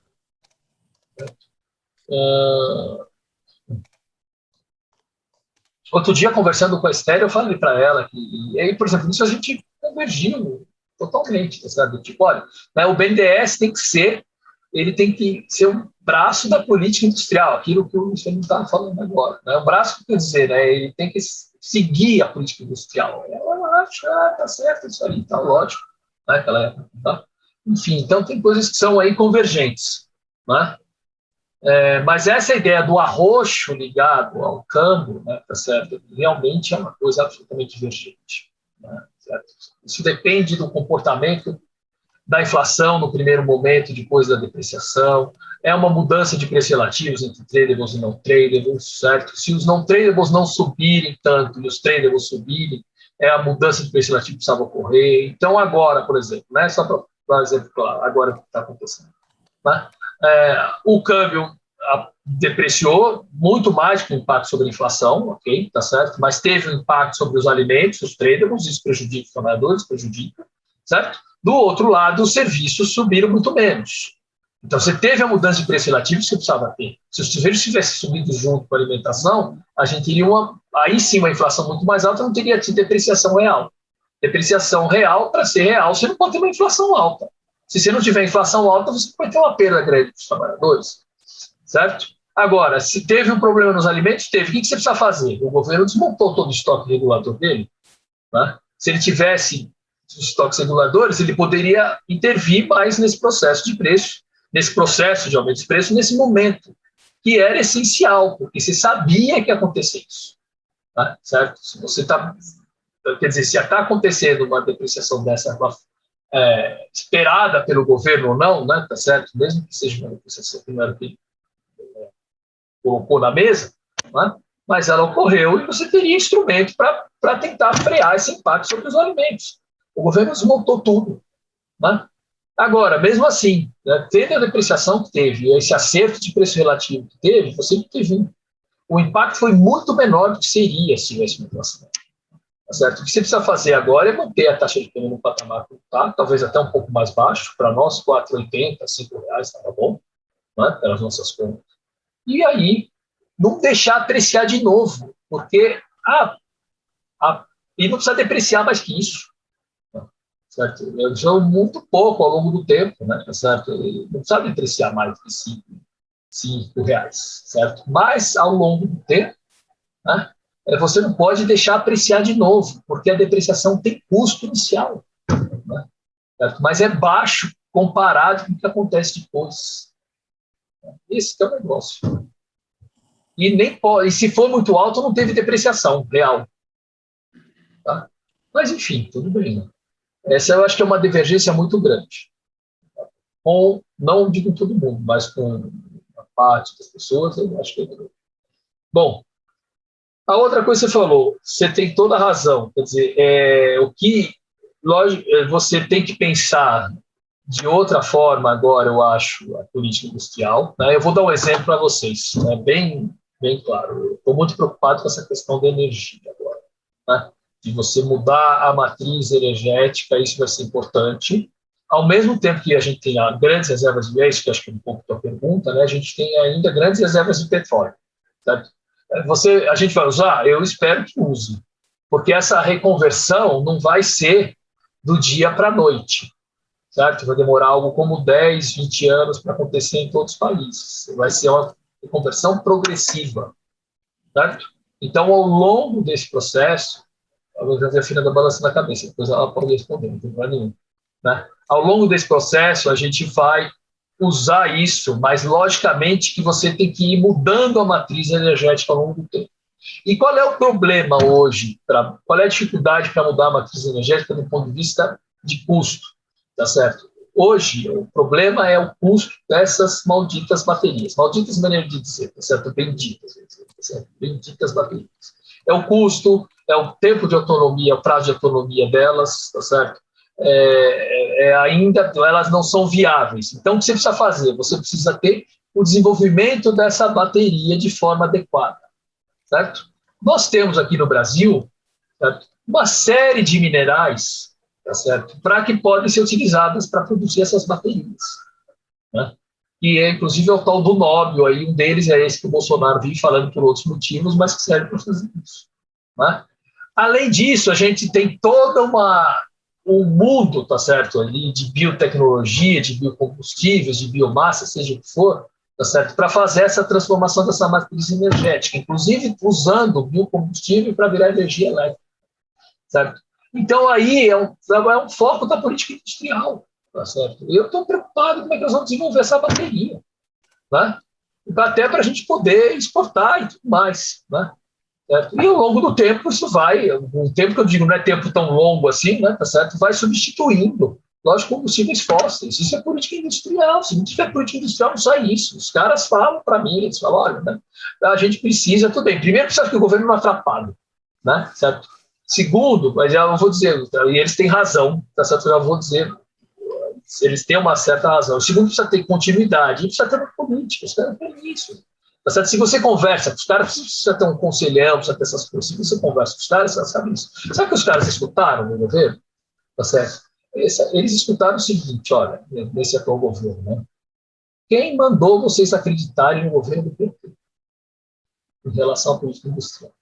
Outro dia, conversando com a Esther, eu falei para ela que, e aí, por exemplo, nisso a gente convergiu totalmente, tá certo? Tipo, olha, né, o BNDES tem que ser um braço da política industrial, aquilo que o Luciano estava falando agora, né? O braço, quer dizer, né, ele tem que seguir a política industrial. Ela acha, tá certo, isso aí, tá lógico, né? Tá? Enfim, então tem coisas que são aí convergentes, né? Mas essa ideia do arroxo ligado ao câmbio, né, tá certo? Realmente é uma coisa absolutamente divergente, né? Certo? Isso depende do comportamento da inflação no primeiro momento, depois da depreciação. É uma mudança de preços relativos entre tradables e não tradables, certo? Se os não tradables não subirem tanto e os tradables subirem, a mudança de preço relativo precisava ocorrer. Então, agora, por exemplo, né, só para exemplo claro, agora o que está acontecendo, né? O câmbio depreciou muito mais que o impacto sobre a inflação, ok, tá certo? Mas teve um impacto sobre os alimentos, os tradables, isso prejudica os trabalhadores, certo? Do outro lado, os serviços subiram muito menos. Então, você teve a mudança de preço relativo que você precisava ter. Se os serviços tivessem subido junto com a alimentação, a gente teria aí sim uma inflação muito mais alta, não teria tido depreciação real. Depreciação real, para ser real, você não pode ter uma inflação alta. Se você não tiver inflação alta, você vai ter uma perda grande dos trabalhadores, certo? Agora, se teve um problema nos alimentos, teve. O que você precisa fazer? O governo desmontou todo o estoque regulador dele, né? Se ele tivesse os estoques reguladores, ele poderia intervir mais nesse processo de preço, nesse processo de aumento de preço, nesse momento, que era essencial, porque você sabia que ia acontecer isso, né? Certo? Se você quer dizer, se está acontecendo uma depreciação dessa esperada pelo governo ou não, né? Tá certo? Mesmo que seja uma depreciação que não era que colocou na mesa, né? Mas ela ocorreu e você teria instrumento para tentar frear esse impacto sobre os alimentos. O governo desmontou tudo, né? Agora, mesmo assim, né, tendo a depreciação que teve, esse acerto de preço relativo que teve, você teve o impacto foi muito menor do que seria se tivesse uma inflação. Tá certo? O que você precisa fazer agora é manter a taxa de câmbio no patamar que está, talvez até um pouco mais baixo, para nós, R$ 4,80, R$ 5,00 estava bom, né, pelas nossas contas. E aí, não deixar apreciar de novo, porque e não precisa depreciar mais que isso. Certo? Eu já muito pouco ao longo do tempo, né? Certo? Não precisa depreciar mais de R$5, certo? Mas ao longo do tempo, né, você não pode deixar apreciar de novo, porque a depreciação tem custo inicial, né? Certo? Mas é baixo comparado com o que acontece depois. Esse que é o negócio. E se for muito alto, não teve depreciação real. Tá? Mas, enfim, tudo bem, né? Essa eu acho que é uma divergência muito grande. Não digo todo mundo, mas com uma parte das pessoas, eu acho que é grande. Bom, a outra coisa que você falou, você tem toda a razão. Quer dizer, o que lógico, você tem que pensar de outra forma agora, eu acho, a política industrial. Né? Eu vou dar um exemplo para vocês, né? Bem claro. Eu estou muito preocupado com essa questão da energia agora. Né? De você mudar a matriz energética, isso vai ser importante. Ao mesmo tempo que a gente tem grandes reservas de gás, que acho que é um pouco da pergunta, né? A gente tem ainda grandes reservas de petróleo. Certo? A gente vai usar? Eu espero que use, porque essa reconversão não vai ser do dia para a noite, certo? Vai demorar algo como 10, 20 anos para acontecer em todos os países. Vai ser uma reconversão progressiva, certo? Então, ao longo desse processo, eu já vi a Fernanda balançando a cabeça, depois ela pode responder, não tem problema nenhum. Né? Ao longo desse processo, a gente vai usar isso, mas logicamente que você tem que ir mudando a matriz energética ao longo do tempo. E qual é o problema hoje? Qual é a dificuldade para mudar a matriz energética do ponto de vista de custo? Tá certo? Hoje, o problema é o custo dessas malditas baterias. Malditas maneira de dizer, tá certo? Benditas, tá certo? Benditas baterias. É o custo, é o tempo de autonomia, o prazo de autonomia delas, tá certo? Ainda elas não são viáveis. Então, o que você precisa fazer? Você precisa ter o desenvolvimento dessa bateria de forma adequada, certo? Nós temos aqui no Brasil, certo, uma série de minerais, tá certo, para que podem ser utilizadas para produzir essas baterias, né? E inclusive é o tal do Nóbio, aí, um deles é esse que o Bolsonaro vive falando por outros motivos, mas que serve para fazer isso, né? Além disso, a gente tem toda um mundo, tá certo, ali de biotecnologia, de biocombustíveis, de biomassa, seja o que for, tá certo, para fazer essa transformação dessa matriz energética, inclusive usando biocombustível para virar energia elétrica, certo? Então aí é um foco da política industrial, tá certo? Eu estou preocupado como é que nós vamos desenvolver essa bateria, né? Até para a gente poder exportar e tudo mais, né? Certo? E ao longo do tempo, isso vai, o tempo que eu digo não é tempo tão longo assim, né, tá certo? Vai substituindo, lógico, combustíveis fósseis. Isso é política industrial. Se não tiver política industrial, não sai isso. Os caras falam para mim, eles falam, olha, né, a gente precisa, tudo bem. Primeiro, precisa que o governo não atrapalhe, né, certo? Segundo, mas já vou dizer, e eles têm razão, tá certo? Eu já vou dizer, eles têm uma certa razão. Segundo, precisa ter continuidade, e precisa ter uma política, os caras têm isso. Tá certo? Se você conversa com os caras, precisa ter um conselhão, precisa ter essas coisas. Se você conversa com os caras, você sabe isso. Sabe o que os caras escutaram no governo? Tá certo? Eles escutaram o seguinte, olha, nesse atual governo, né? Quem mandou vocês acreditarem no governo do PT em relação à política industrial?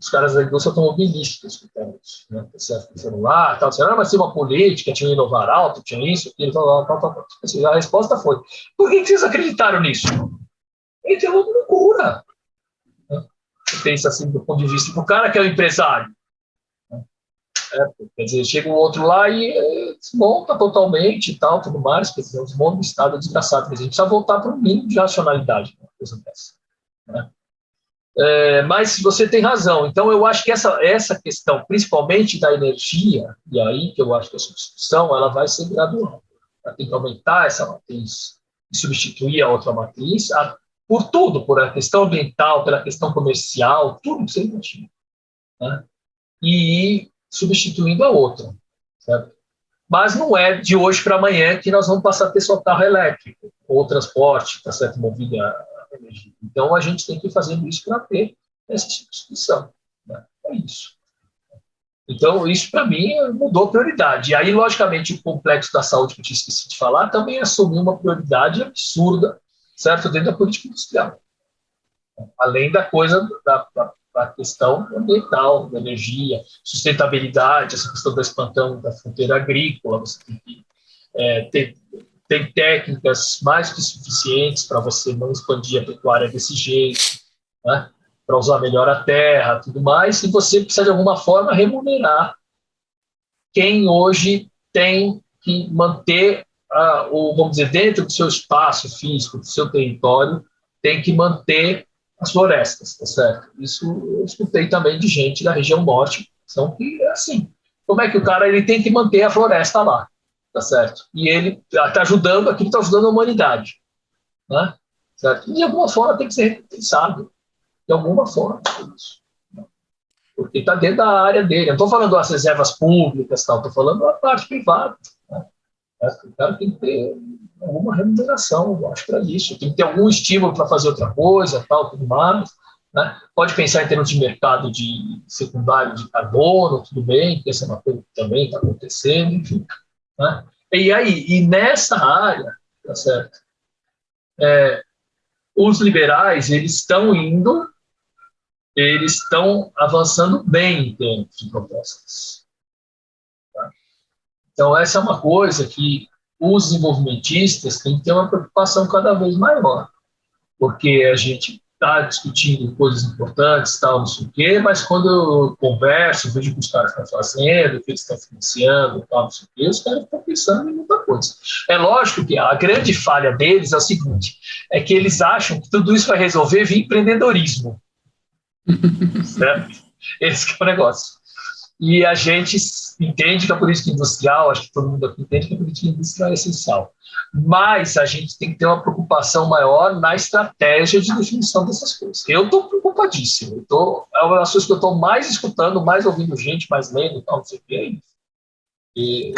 Os caras da indústria automobilística escutaram isso, né? Tá certo? Foram lá, tal, disseram, mas tinha uma política, tinha um inovar alto, tinha isso, aquilo, tal. Assim, a resposta foi, por que vocês acreditaram nisso? Ele tem uma loucura. Né? Você pensa assim, do ponto de vista do cara que é o empresário. Né? Quer dizer, chega um outro lá e desmonta totalmente e tal, tudo mais, quer dizer, desmonta o Estado desgraçado. Mas a gente precisa voltar para um mínimo de racionalidade, uma coisa dessa. Né? Mas você tem razão. Então, eu acho que essa questão, principalmente da energia, e aí que eu acho que a substituição ela vai ser gradual. Ela tem que aumentar essa matriz e substituir a outra matriz, por tudo, por a questão ambiental, pela questão comercial, tudo que você imagina, né? E ir substituindo a outra, certo? Mas não é de hoje para amanhã que nós vamos passar a ter só carro elétrico, ou transporte, tá certo, movido a energia. Então, a gente tem que ir fazendo isso para ter essa substituição, né? É isso. Então, isso, para mim, mudou a prioridade. E aí, logicamente, o complexo da saúde, que eu tinha esquecido de falar, também assumiu uma prioridade absurda, certo, dentro da política industrial. Além da coisa da questão ambiental, da energia, sustentabilidade, essa questão da expansão da fronteira agrícola, você tem que tem técnicas mais que suficientes para você não expandir a pecuária desse jeito, né? Para usar melhor a terra, tudo mais, e você precisa de alguma forma remunerar quem hoje tem que manter, vamos dizer, dentro do seu espaço físico, do seu território, tem que manter as florestas, tá certo? Isso eu escutei também de gente da região norte, são que é assim, como é que o cara ele tem que manter a floresta lá? Tá certo? E ele está ajudando, aquilo está ajudando a humanidade, né? Certo? E de alguma forma tem que ser recompensado, de alguma forma. porque está dentro da área dele. Eu não estou falando das reservas públicas, estou falando da parte privada. Né? O cara tem que ter alguma remuneração, eu acho, para isso. Tem que ter algum estímulo para fazer outra coisa, tal, tudo mais. Né? Pode pensar em termos de mercado de secundário de carbono, tudo bem, que essa é uma coisa que também está acontecendo, enfim. Né? E nessa área, tá certo? Os liberais, eles estão avançando bem em termos de propostas. Tá? Então, essa é uma coisa que os desenvolvimentistas têm que ter uma preocupação cada vez maior, porque a gente está discutindo coisas importantes, tal, não sei o quê, mas quando eu converso, vejo o que os caras estão fazendo, o que eles estão financiando, tal, não sei o quê, os caras estão pensando em muita coisa. É lógico que a grande falha deles é o seguinte, é que eles acham que tudo isso vai resolver via empreendedorismo. Certo? Esse que é o negócio. E a gente entende que a política industrial, acho que todo mundo aqui entende que a política industrial é essencial, mas a gente tem que ter uma preocupação maior na estratégia de definição dessas coisas. Eu estou preocupadíssimo, é uma das coisas que eu estou mais escutando, mais ouvindo gente, mais lendo, tal, não sei o que é isso. E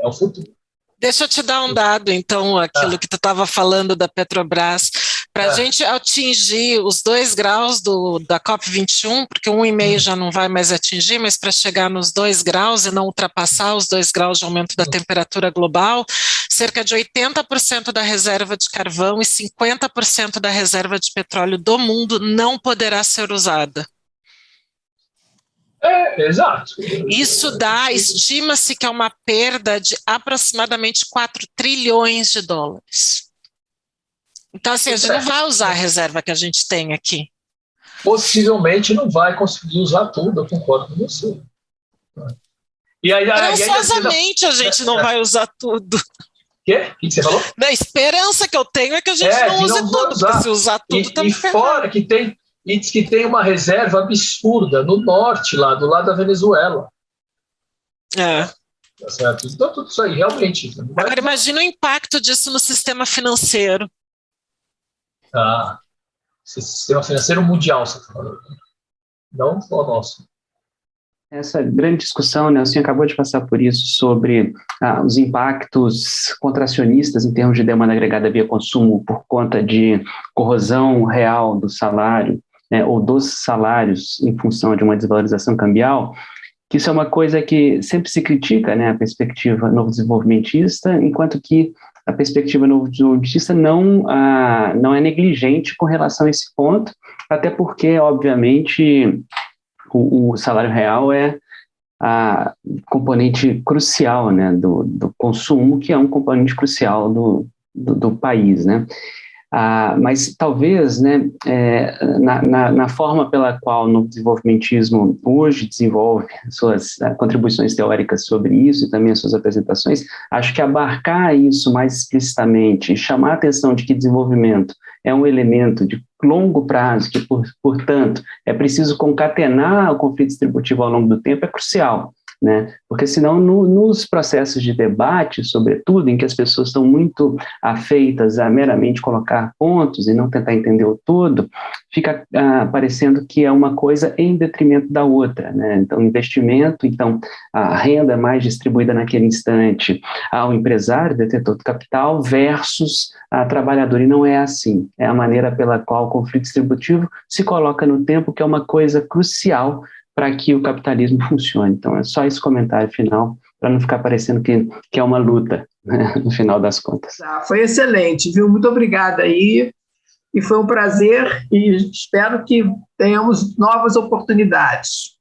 é o futuro. Deixa eu te dar um dado, então, aquilo que tu estava falando da Petrobras. Para a gente atingir os 2 graus da COP21, porque 1,5 já não vai mais atingir, mas para chegar nos 2 graus e não ultrapassar os 2 graus de aumento da temperatura global, cerca de 80% da reserva de carvão e 50% da reserva de petróleo do mundo não poderá ser usada. Exato. Isso estima-se que é uma perda de aproximadamente 4 trilhões de dólares. Então, assim, a gente não vai usar a reserva que a gente tem aqui. Possivelmente não vai conseguir usar tudo, eu concordo com você. Forçosamente a gente não vai usar tudo. O quê? O que você falou? A esperança que eu tenho é que a gente não use tudo, porque se usar tudo também. E fora que diz que tem uma reserva absurda no norte, lá do lado da Venezuela. Tá certo? Então, tudo isso aí, realmente. Agora, imagina o impacto disso no sistema financeiro. Sistema financeiro mundial, você está falando. Não só o nosso. Essa grande discussão, né, o senhor acabou de passar por isso, sobre os impactos contracionistas em termos de demanda agregada via consumo por conta de corrosão real do salário, né, ou dos salários em função de uma desvalorização cambial, que isso é uma coisa que sempre se critica, né, a perspectiva novo desenvolvimentista, enquanto que a perspectiva novo desenvolvimentista não é negligente com relação a esse ponto, até porque, obviamente, o salário real é a componente crucial, né, do consumo, que é um componente crucial do país, né? Mas talvez, né, na forma pela qual o novo desenvolvimentismo hoje desenvolve suas contribuições teóricas sobre isso e também as suas apresentações, acho que abarcar isso mais explicitamente, chamar a atenção de que desenvolvimento é um elemento de longo prazo, que, portanto, é preciso concatenar o conflito distributivo ao longo do tempo, é crucial. Né? Porque senão nos processos de debate, sobretudo, em que as pessoas estão muito afeitas a meramente colocar pontos e não tentar entender o todo, fica parecendo que é uma coisa em detrimento da outra, né? Então, investimento, então a renda mais distribuída naquele instante ao empresário, detentor do capital, versus a trabalhador, e não é assim, é a maneira pela qual o conflito distributivo se coloca no tempo, que é uma coisa crucial para que o capitalismo funcione. Então, é só esse comentário final, para não ficar parecendo que é uma luta, né, no final das contas. Foi excelente, viu? Muito obrigada aí, e foi um prazer, e espero que tenhamos novas oportunidades.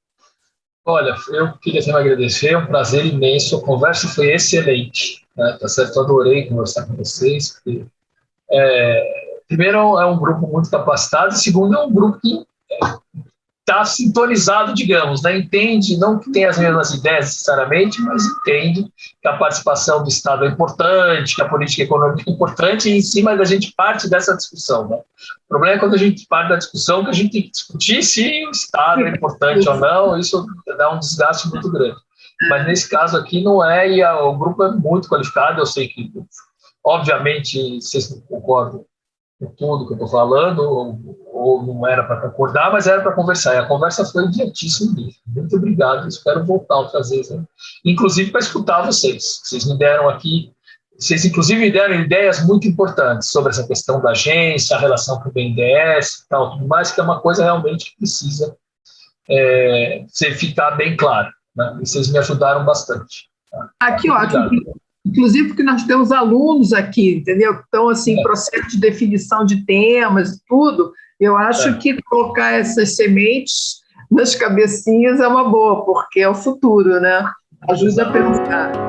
Olha, eu queria também agradecer, é um prazer imenso, a conversa foi excelente, né? Tá certo? Eu adorei conversar com vocês, porque, primeiro, é um grupo muito capacitado, e segundo, é um grupo que está sintonizado, digamos, né? Entende, não que tenha as mesmas ideias necessariamente, mas entende que a participação do Estado é importante, que a política econômica é importante, e em cima da gente parte dessa discussão, né? O problema é quando a gente parte da discussão que a gente tem que discutir se o Estado é importante ou não, isso dá um desgaste muito grande. Mas nesse caso aqui não é, e o grupo é muito qualificado, eu sei que, obviamente, vocês não concordam com tudo que eu estou falando, ou não era para concordar, mas era para conversar. E a conversa foi diretíssima mesmo. Muito obrigado, espero voltar outras vezes, né? Inclusive para escutar vocês. Vocês me deram aqui, vocês inclusive me deram ideias muito importantes sobre essa questão da agência, a relação com o BNDES e tal, tudo mais, que é uma coisa realmente que precisa ficar bem claro, né? E vocês me ajudaram bastante. Tá? Aqui, ó, inclusive porque nós temos alunos aqui, entendeu? Então, assim, processo de definição de temas e tudo, eu acho que colocar essas sementes nas cabecinhas é uma boa, porque é o futuro, né? Ajuda a pensar.